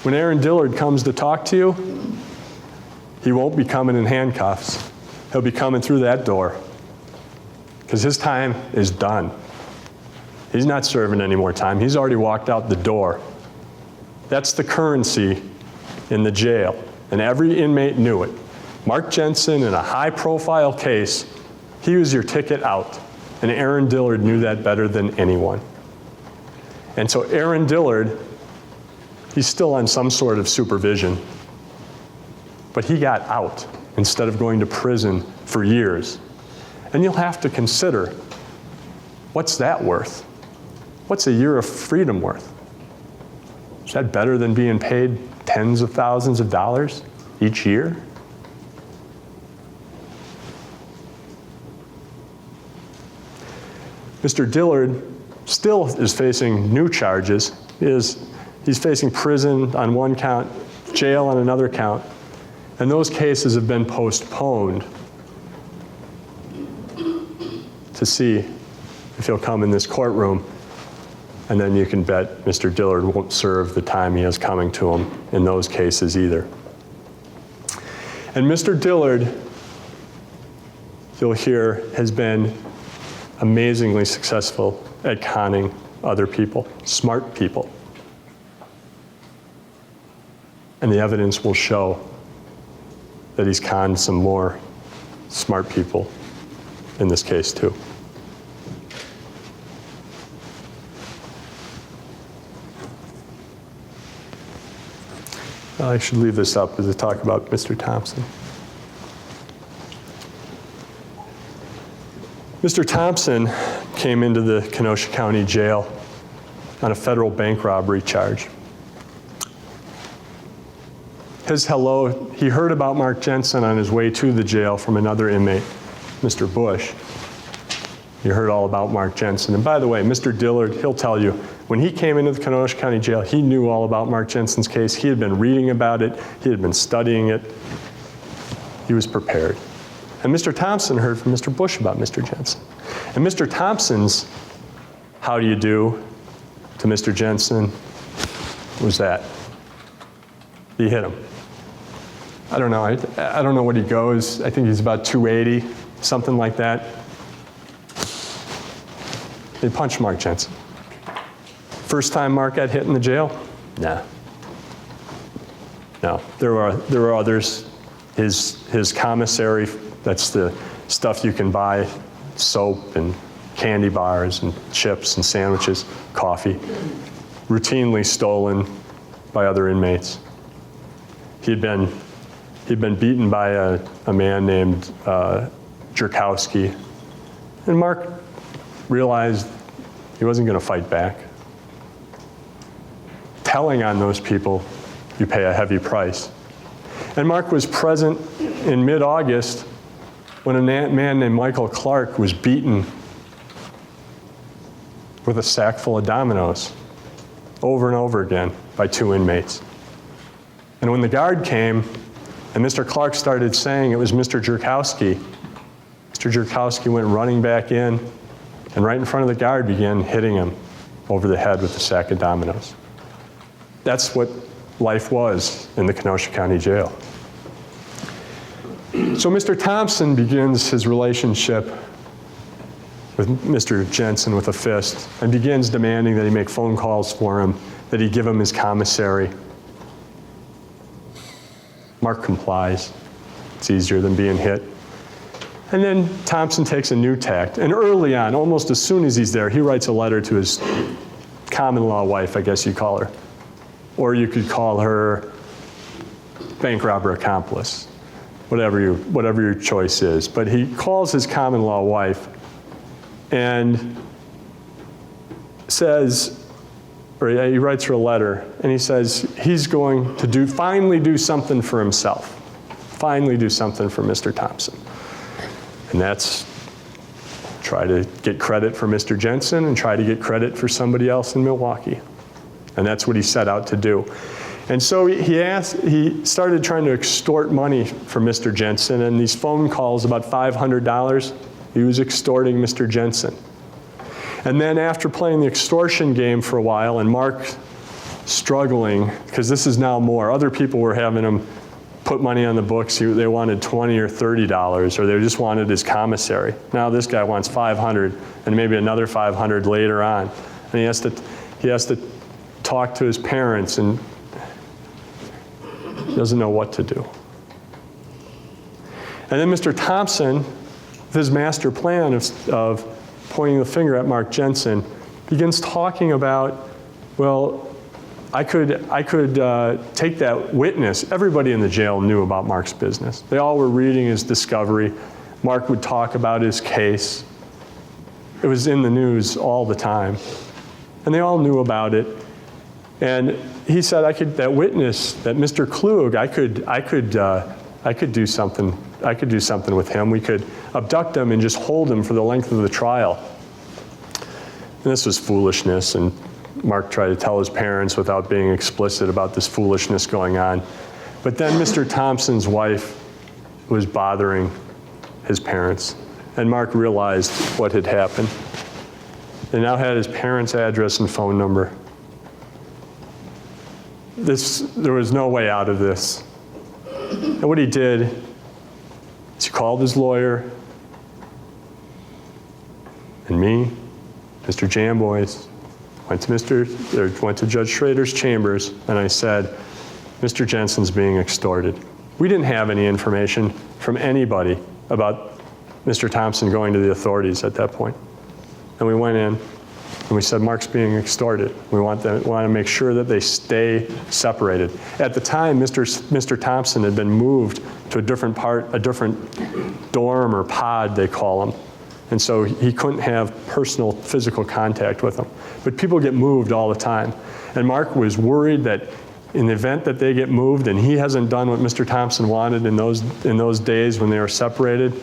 When Aaron Dillard comes to talk to you, he won't be coming in handcuffs. He'll be coming through that door, because his time is done. He's not serving any more time. He's already walked out the door. That's the currency in the jail, and every inmate knew it. Mark Jensen, in a high-profile case, he was your ticket out, and Aaron Dillard knew that better than anyone. And so Aaron Dillard, he's still on some sort of supervision, but he got out instead of going to prison for years. And you'll have to consider, what's that worth? What's a year of freedom worth? Is that better than being paid tens of thousands of dollars each year? Mr. Dillard still is facing new charges. He's facing prison on one count, jail on another count, and those cases have been postponed to see if he'll come in this courtroom, and then you can bet Mr. Dillard won't serve the time he has coming to him in those cases either. And Mr. Dillard, you'll hear, has been amazingly successful at conning other people, smart people. And the evidence will show that he's conned some more smart people in this case too. I should leave this up as I talk about Mr. Thompson. Mr. Thompson came into the Kenosha County Jail on a federal bank robbery charge. He heard about Mark Jensen on his way to the jail from another inmate, Mr. Bush. He heard all about Mark Jensen. And by the way, Mr. Dillard, he'll tell you, when he came into the Kenosha County Jail, he knew all about Mark Jensen's case. He had been reading about it. He had been studying it. He was prepared. And Mr. Thompson heard from Mr. Bush about Mr. Jensen. And Mr. Thompson's how do you do to Mr. Jensen was that. He hit him. I don't know. I don't know what he goes. I think he's about 280, something like that. They punched Mark Jensen. First time Mark got hit in the jail? Nah. No, there were others. His commissary, that's the stuff you can buy, soap and candy bars and chips and sandwiches, coffee, routinely stolen by other inmates. He'd been beaten by a man named Jerkowski, and Mark realized he wasn't going to fight back. Telling on those people, you pay a heavy price. And Mark was present in mid-August when a man named Michael Clark was beaten with a sack full of dominoes over and over again by 2 inmates. And when the guard came and Mr. Clark started saying it was Mr. Jerkowski, Mr. Jerkowski went running back in and right in front of the guard began hitting him over the head with a sack of dominoes. That's what life was in the Kenosha County Jail. So Mr. Thompson begins his relationship with Mr. Jensen with a fist and begins demanding that he make phone calls for him, that he give him his commissary. Mark complies. It's easier than being hit. And then Thompson takes a new tact. And early on, almost as soon as he's there, he writes a letter to his common-law wife, I guess you'd call her. Or you could call her bank robber accomplice, whatever your choice is. But he calls his common-law wife and says, or he writes her a letter, and he says he's going to finally do something for himself. Finally do something for Mr. Thompson. And that's try to get credit for Mr. Jensen and try to get credit for somebody else in Milwaukee. And that's what he set out to do. And so he started trying to extort money from Mr. Jensen, and these phone calls, about $500, he was extorting Mr. Jensen. And then after playing the extortion game for a while, and Mark struggling, because this is now more, other people were having him put money on the books. They wanted $20 or $30, or they just wanted his commissary. Now this guy wants $500, and maybe another $500 later on. And he has to talk to his parents, and doesn't know what to do. And then Mr. Thompson, with his master plan of pointing the finger at Mark Jensen, begins talking about, well, I could take that witness. Everybody in the jail knew about Mark's business. They all were reading his discovery. Mark would talk about his case. It was in the news all the time. And they all knew about it. And he said, that witness, that Mr. Klug, I could do something. I could do something with him. We could abduct him and just hold him for the length of the trial. And this was foolishness, and Mark tried to tell his parents without being explicit about this foolishness going on. But then Mr. Thompson's wife was bothering his parents, and Mark realized what had happened. They now had his parents' address and phone number. There was no way out of this. And what he did is he called his lawyer and me, Mr. Jamboys, went to Judge Schrader's chambers, and I said, Mr. Jensen's being extorted. We didn't have any information from anybody about Mr. Thompson going to the authorities at that point. And we went in, and we said, Mark's being extorted. We want to make sure that they stay separated. At the time, Mr. Thompson had been moved to a different dorm or pod, they call them. And so he couldn't have personal, physical contact with them. But people get moved all the time. And Mark was worried that in the event that they get moved and he hasn't done what Mr. Thompson wanted in those days when they were separated,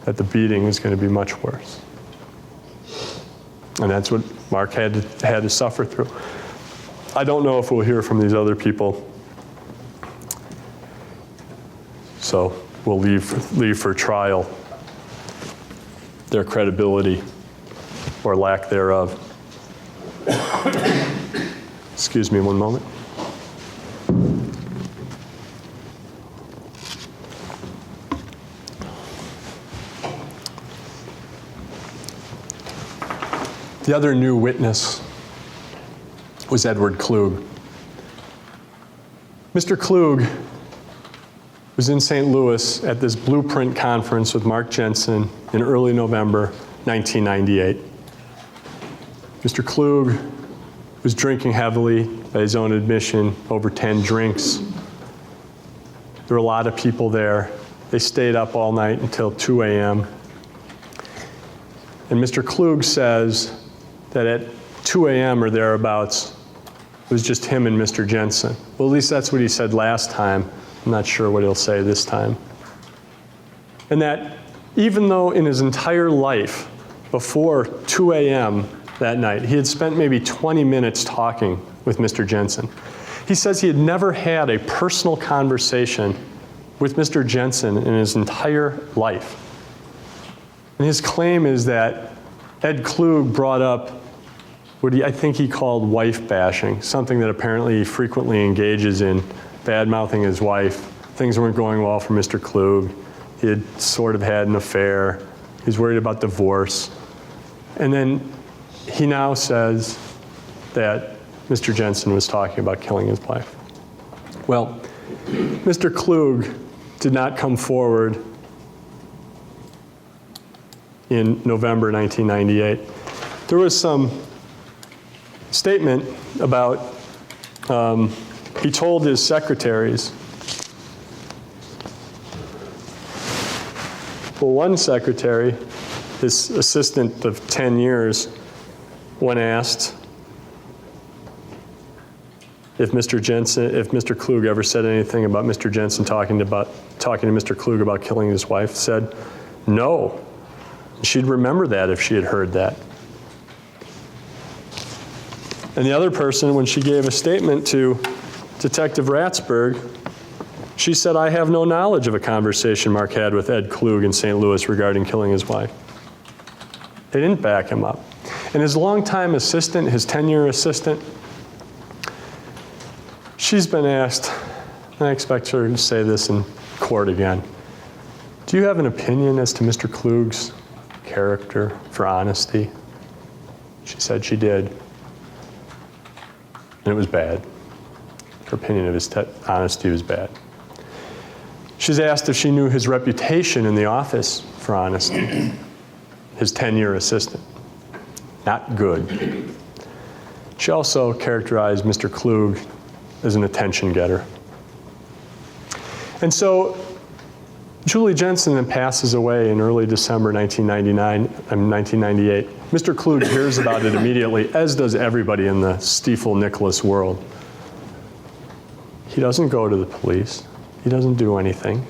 that the beating was going to be much worse. And that's what Mark had to suffer through. I don't know if we'll hear from these other people. So we'll leave for trial their credibility or lack thereof. Excuse me one moment. The other new witness was Edward Klug. Mr. Klug was in St. Louis at this Blueprint conference with Mark Jensen in early November 1998. Mr. Klug was drinking heavily, by his own admission, over 10 drinks. There were a lot of people there. They stayed up all night until 2 a.m. And Mr. Klug says that at 2 a.m. or thereabouts, it was just him and Mr. Jensen. Well, at least that's what he said last time. I'm not sure what he'll say this time. And that even though in his entire life, before 2 a.m. that night, he had spent maybe 20 minutes talking with Mr. Jensen. He says he had never had a personal conversation with Mr. Jensen in his entire life. And his claim is that Ed Klug brought up what I think he called wife bashing, something that apparently he frequently engages in, bad-mouthing his wife. Things weren't going well for Mr. Klug. He had sort of had an affair. He's worried about divorce. And then he now says that Mr. Jensen was talking about killing his wife. Well, Mr. Klug did not come forward in November 1998. There was some statement about, he told his secretaries, well, one secretary, his assistant of 10 years, when asked if Mr. Klug ever said anything about Mr. Jensen talking to Mr. Klug about killing his wife, said no. She'd remember that if she had heard that. And the other person, when she gave a statement to Detective Ratzberg, she said, I have no knowledge of a conversation Mark had with Ed Klug in St. Louis regarding killing his wife. They didn't back him up. And his longtime assistant, his 10-year assistant, she's been asked, and I expect her to say this in court again, do you have an opinion as to Mr. Klug's character for honesty? She said she did. And it was bad. Her opinion of his honesty was bad. She's asked if she knew his reputation in the office for honesty. His 10-year assistant. Not good. She also characterized Mr. Klug as an attention getter. And so Julie Jensen then passes away in early December 1998. Mr. Klug hears about it immediately, as does everybody in the Stiefel-Nicholas world. He doesn't go to the police. He doesn't do anything.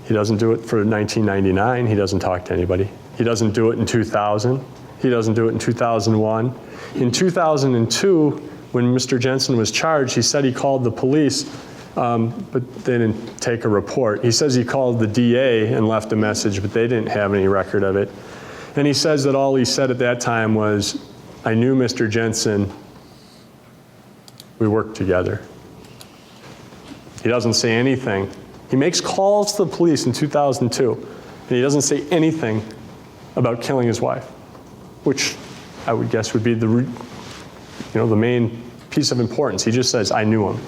He doesn't do it for 1999. He doesn't talk to anybody. He doesn't do it in 2000. He doesn't do it in 2001. In 2002, when Mr. Jensen was charged, he said he called the police, but they didn't take a report. He says he called the DA and left a message, but they didn't have any record of it. And he says that all he said at that time was, I knew Mr. Jensen, we worked together. He doesn't say anything. He makes calls to the police in 2002, and he doesn't say anything about killing his wife, which I would guess would be the main piece of importance. He just says, I knew him.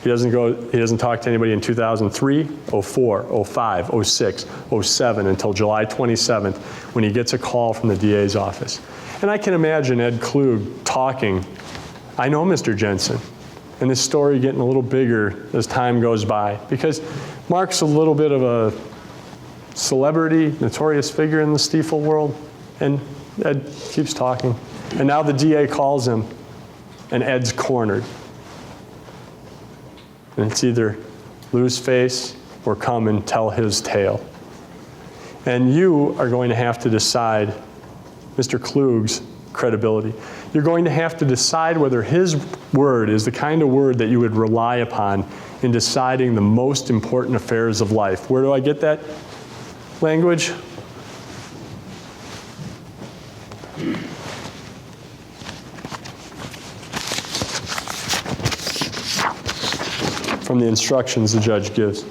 He doesn't talk to anybody in 2003, 04, 05, 06, 07 until July 27th when he gets a call from the DA's office. And I can imagine Ed Klug talking, I know Mr. Jensen, and this story getting a little bigger as time goes by, because Mark's a little bit of a celebrity, notorious figure in the Stiefel world, and Ed keeps talking. And now the DA calls him, and Ed's cornered. And it's either lose face or come and tell his tale. And you are going to have to decide Mr. Klug's credibility. You're going to have to decide whether his word is the kind of word that you would rely upon in deciding the most important affairs of life. Where do I get that language? From the instructions the judge gives.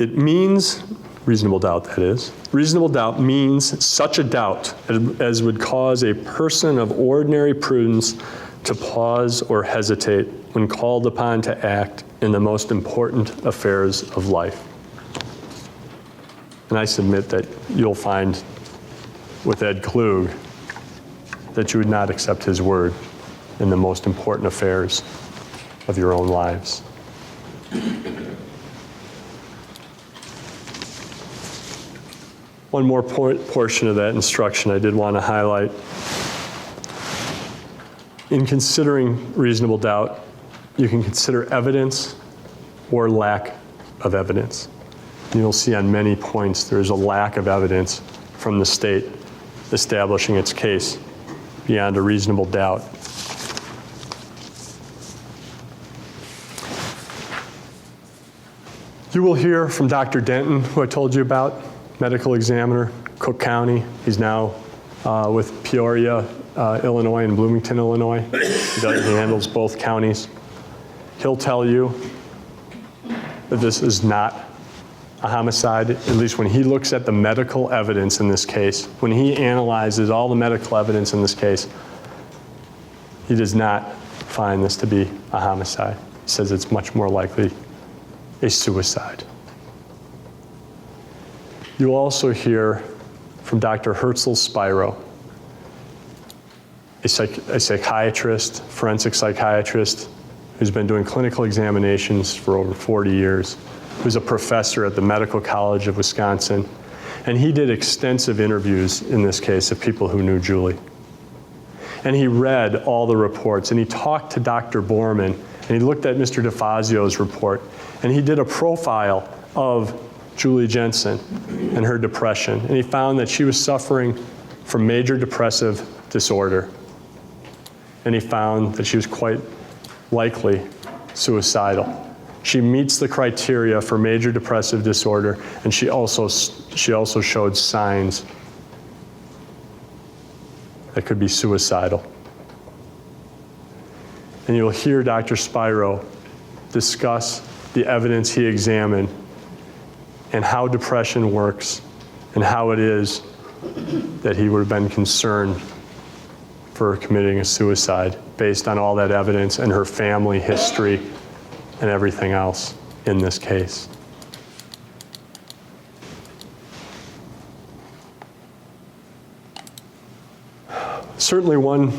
It means, reasonable doubt that is, reasonable doubt means such a doubt as would cause a person of ordinary prudence to pause or hesitate when called upon to act in the most important affairs of life. And I submit that you'll find with Ed Klug that you would not accept his word in the most important affairs of your own lives. One more portion of that instruction I did want to highlight. In considering reasonable doubt, you can consider evidence or lack of evidence. You'll see on many points there's a lack of evidence from the state establishing its case beyond a reasonable doubt. You will hear from Dr. Denton, who I told you about, medical examiner, Cook County. He's now with Peoria, Illinois, and Bloomington, Illinois. He handles both counties. He'll tell you that this is not a homicide, at least when he looks at the medical evidence in this case. When he analyzes all the medical evidence in this case, he does not find this to be a homicide. He says it's much more likely a suicide. You'll also hear from Dr. Herzl Spiro, a psychiatrist, forensic psychiatrist, who's been doing clinical examinations for over 40 years, who's a professor at the Medical College of Wisconsin. And he did extensive interviews in this case of people who knew Julie. And he read all the reports, and he talked to Dr. Borman, and he looked at Mr. DeFazio's report, and he did a profile of Julie Jensen and her depression. And he found that she was suffering from major depressive disorder. And he found that she was quite likely suicidal. She meets the criteria for major depressive disorder, and she also showed signs that could be suicidal. And you'll hear Dr. Spiro discuss the evidence he examined and how depression works and how it is that he would have been concerned for committing a suicide based on all that evidence and her family history and everything else in this case. Certainly one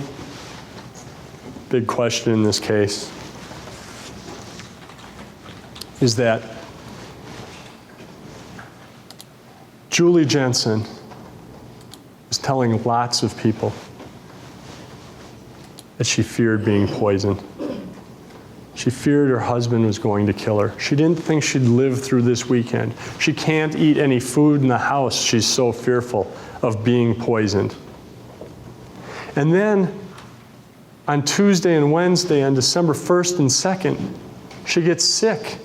big question in this case is that Julie Jensen was telling lots of people that she feared being poisoned. She feared her husband was going to kill her. She didn't think she'd live through this weekend. She can't eat any food in the house. She's so fearful of being poisoned. And then on Tuesday and Wednesday, on December 1st and 2nd, she gets sick.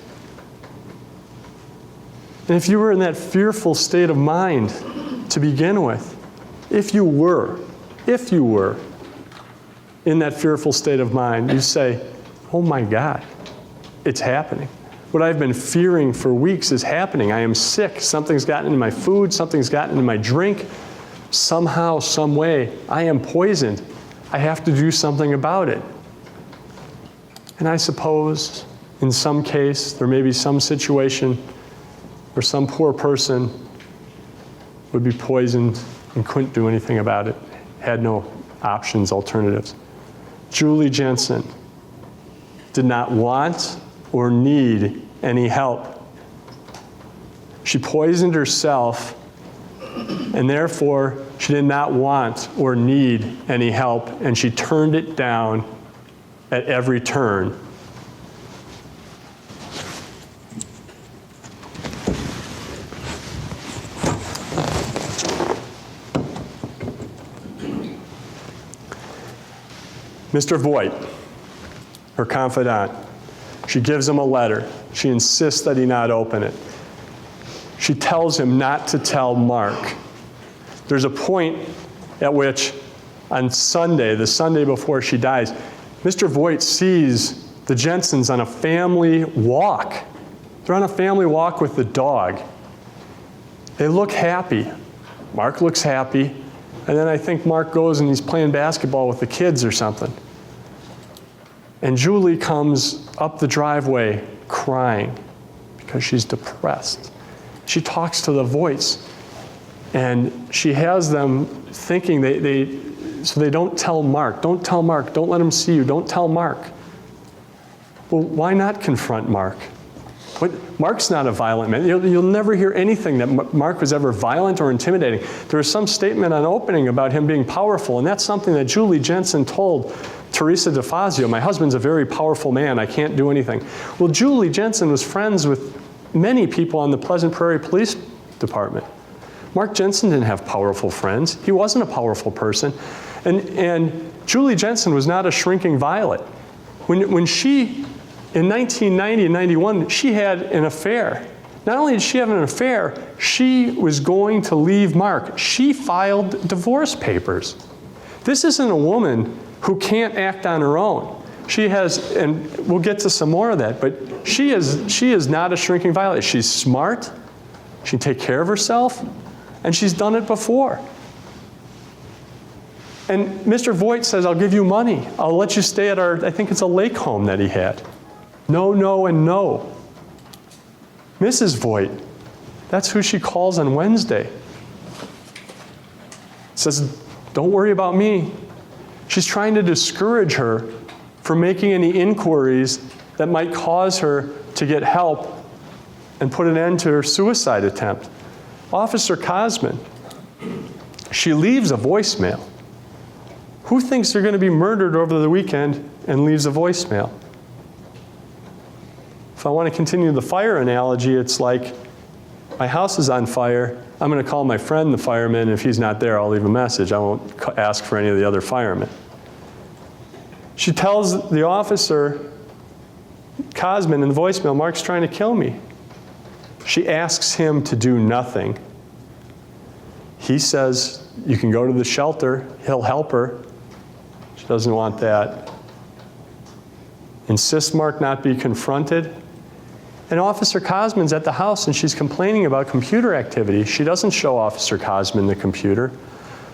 And if you were in that fearful state of mind to begin with, if you were in that fearful state of mind, you say, oh my God, it's happening. What I've been fearing for weeks is happening. I am sick. Something's gotten into my food. Something's gotten into my drink. Somehow, some way, I am poisoned. I have to do something about it. And I suppose in some case, there may be some situation where some poor person would be poisoned and couldn't do anything about it, had no options, alternatives. Julie Jensen did not want or need any help. She poisoned herself, and therefore she did not want or need any help, and she turned it down at every turn. Mr. Voigt, her confidant, she gives him a letter. She insists that he not open it. She tells him not to tell Mark. There's a point at which on Sunday, the Sunday before she dies, Mr. Voigt sees the Jensens on a family walk. They're on a family walk with the dog. They look happy. Mark looks happy. And then I think Mark goes and he's playing basketball with the kids or something. And Julie comes up the driveway crying because she's depressed. She talks to the voice. And she has them thinking so they don't tell Mark. Don't tell Mark. Don't let him see you. Don't tell Mark. Well, why not confront Mark? Mark's not a violent man. You'll never hear anything that Mark was ever violent or intimidating. There was some statement on opening about him being powerful, and that's something that Julie Jensen told Teresa DeFazio. My husband's a very powerful man. I can't do anything. Well, Julie Jensen was friends with many people on the Pleasant Prairie Police Department. Mark Jensen didn't have powerful friends. He wasn't a powerful person. And Julie Jensen was not a shrinking violet. When she, in 1990 and 91, she had an affair. Not only did she have an affair, she was going to leave Mark. She filed divorce papers. This isn't a woman who can't act on her own. She has, and we'll get to some more of that, but she is not a shrinking violet. She's smart, she can take care of herself, and she's done it before. And Mr. Voigt says, I'll give you money. I'll let you stay at I think it's a lake home that he had. No, no, and no. Mrs. Voigt, that's who she calls on Wednesday. Says, don't worry about me. She's trying to discourage her from making any inquiries that might cause her to get help and put an end to her suicide attempt. Officer Cosman, she leaves a voicemail. Who thinks they're going to be murdered over the weekend and leaves a voicemail? If I want to continue the fire analogy, it's like my house is on fire. I'm going to call my friend, the fireman. If he's not there, I'll leave a message. I won't ask for any of the other firemen. She tells the officer, Cosman, in the voicemail, Mark's trying to kill me. She asks him to do nothing. He says, you can go to the shelter. He'll help her. She doesn't want that. Insists Mark not be confronted. And Officer Cosman's at the house and she's complaining about computer activity. She doesn't show Officer Cosman the computer.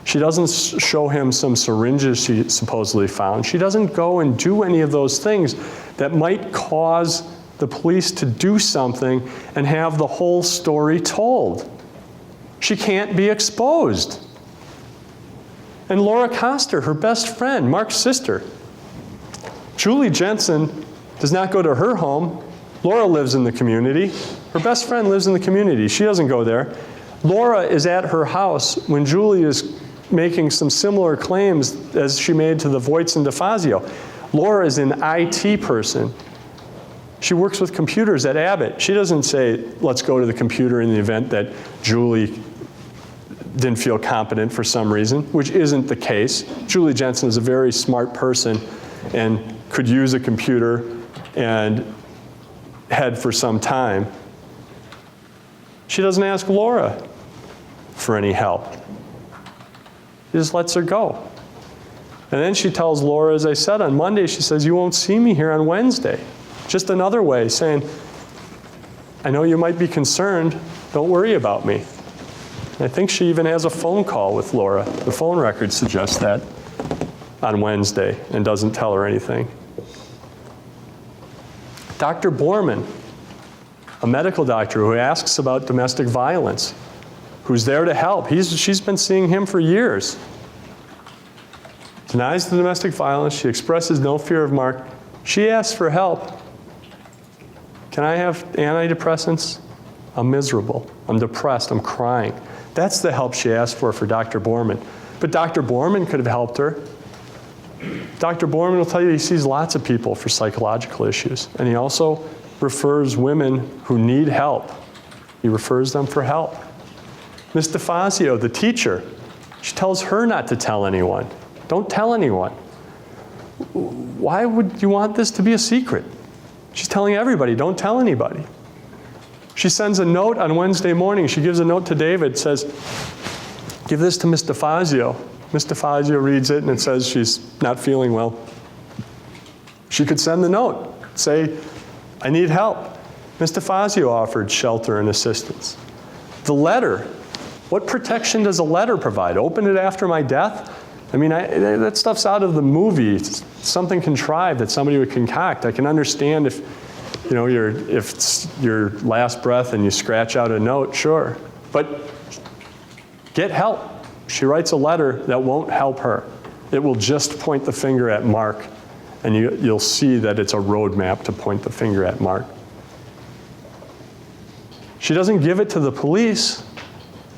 She doesn't show him some syringes she supposedly found. She doesn't go and do any of those things that might cause the police to do something and have the whole story told. She can't be exposed. And Laura Coster, her best friend, Mark's sister. Julie Jensen does not go to her home. Laura lives in the community. Her best friend lives in the community. She doesn't go there. Laura is at her house when Julie is making some similar claims as she made to the Voights and DeFazio. Laura is an IT person. She works with computers at Abbott. She doesn't say, let's go to the computer in the event that Julie didn't feel competent for some reason, which isn't the case. Julie Jensen is a very smart person and could use a computer and had for some time. She doesn't ask Laura for any help. She just lets her go. And then she tells Laura, as I said, on Monday, she says, you won't see me here on Wednesday. Just another way saying, I know you might be concerned, don't worry about me. And I think she even has a phone call with Laura. The phone record suggests that on Wednesday and doesn't tell her anything. Dr. Borman, a medical doctor who asks about domestic violence, who's there to help. She's been seeing him for years. Denies the domestic violence. She expresses no fear of Mark. She asks for help. Can I have antidepressants? I'm miserable. I'm depressed. I'm crying. That's the help she asked for Dr. Borman. But Dr. Borman could have helped her. Dr. Borman will tell you he sees lots of people for psychological issues. And he also refers women who need help. He refers them for help. Ms. DeFazio, the teacher, she tells her not to tell anyone. Don't tell anyone. Why would you want this to be a secret? She's telling everybody, don't tell anybody. She sends a note on Wednesday morning. She gives a note to David, says, give this to Ms. DeFazio. Ms. DeFazio reads it and it says she's not feeling well. She could send the note, say, I need help. Ms. DeFazio offered shelter and assistance. The letter, what protection does a letter provide? Open it after my death? I mean, that stuff's out of the movie. It's something contrived that somebody would concoct. I can understand if, if it's your last breath and you scratch out a note, sure. But get help. She writes a letter that won't help her. It will just point the finger at Mark, and you'll see that it's a roadmap to point the finger at Mark. She doesn't give it to the police.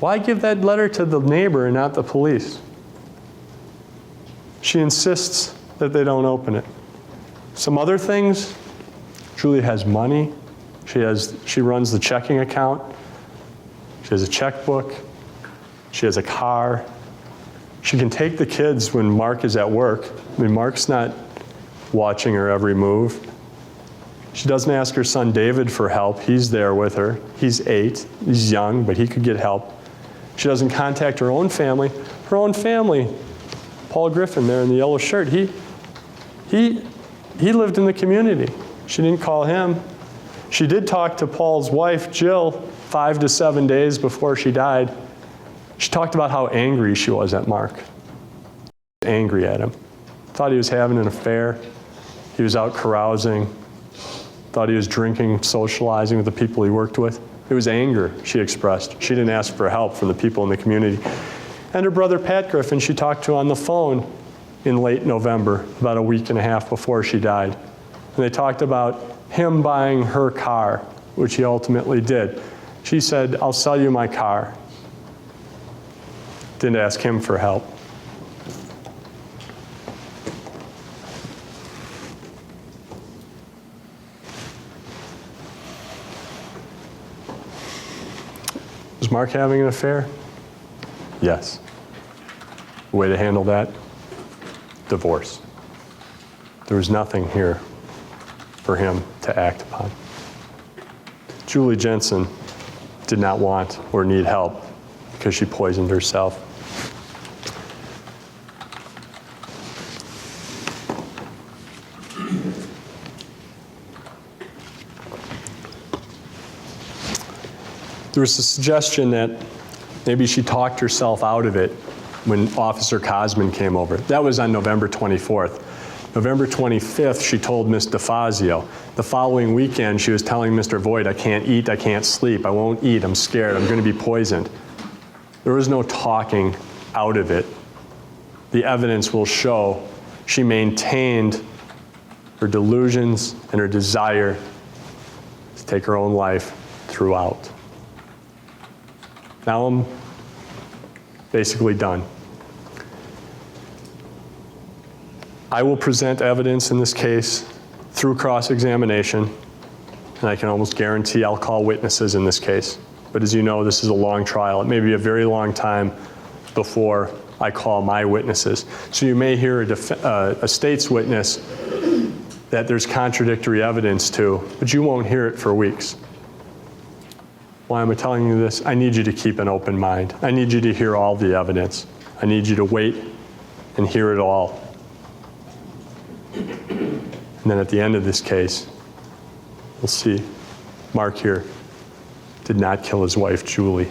Why give that letter to the neighbor and not the police? She insists that they don't open it. Some other things, Julie has money. She runs the checking account. She has a checkbook. She has a car. She can take the kids when Mark is at work. I mean, Mark's not watching her every move. She doesn't ask her son David for help. He's there with her. He's 8. He's young, but he could get help. She doesn't contact her own family. Her own family, Paul Griffin there in the yellow shirt, he lived in the community. She didn't call him. She did talk to Paul's wife, Jill, 5 to 7 days before she died. She talked about how angry she was at Mark. Angry at him. Thought he was having an affair. He was out carousing. Thought he was drinking, socializing with the people he worked with. It was anger she expressed. She didn't ask for help from the people in the community. And her brother Pat Griffin, she talked to on the phone in late November, about a week and a half before she died. And they talked about him buying her car, which he ultimately did. She said, "I'll sell you my car." Didn't ask him for help. Was Mark having an affair? Yes. The way to handle that? Divorce. There was nothing here for him to act upon. Julie Jensen did not want or need help because she poisoned herself. There was a suggestion that maybe she talked herself out of it when Officer Cosman came over. That was on November 24th. November 25th, she told Ms. DeFazio. The following weekend, she was telling Mr. Voigt, "I can't eat, I can't sleep, I won't eat, I'm scared, I'm going to be poisoned." There was no talking out of it. The evidence will show she maintained her delusions and her desire to take her own life throughout. Now I'm basically done. I will present evidence in this case through cross-examination, and I can almost guarantee I'll call witnesses in this case. But as you know, this is a long trial. It may be a very long time before I call my witnesses. So you may hear a state's witness that there's contradictory evidence to, but you won't hear it for weeks. Why am I telling you this? I need you to keep an open mind. I need you to hear all the evidence. I need you to wait and hear it all. And then at the end of this case, we'll see Mark here did not kill his wife, Julie.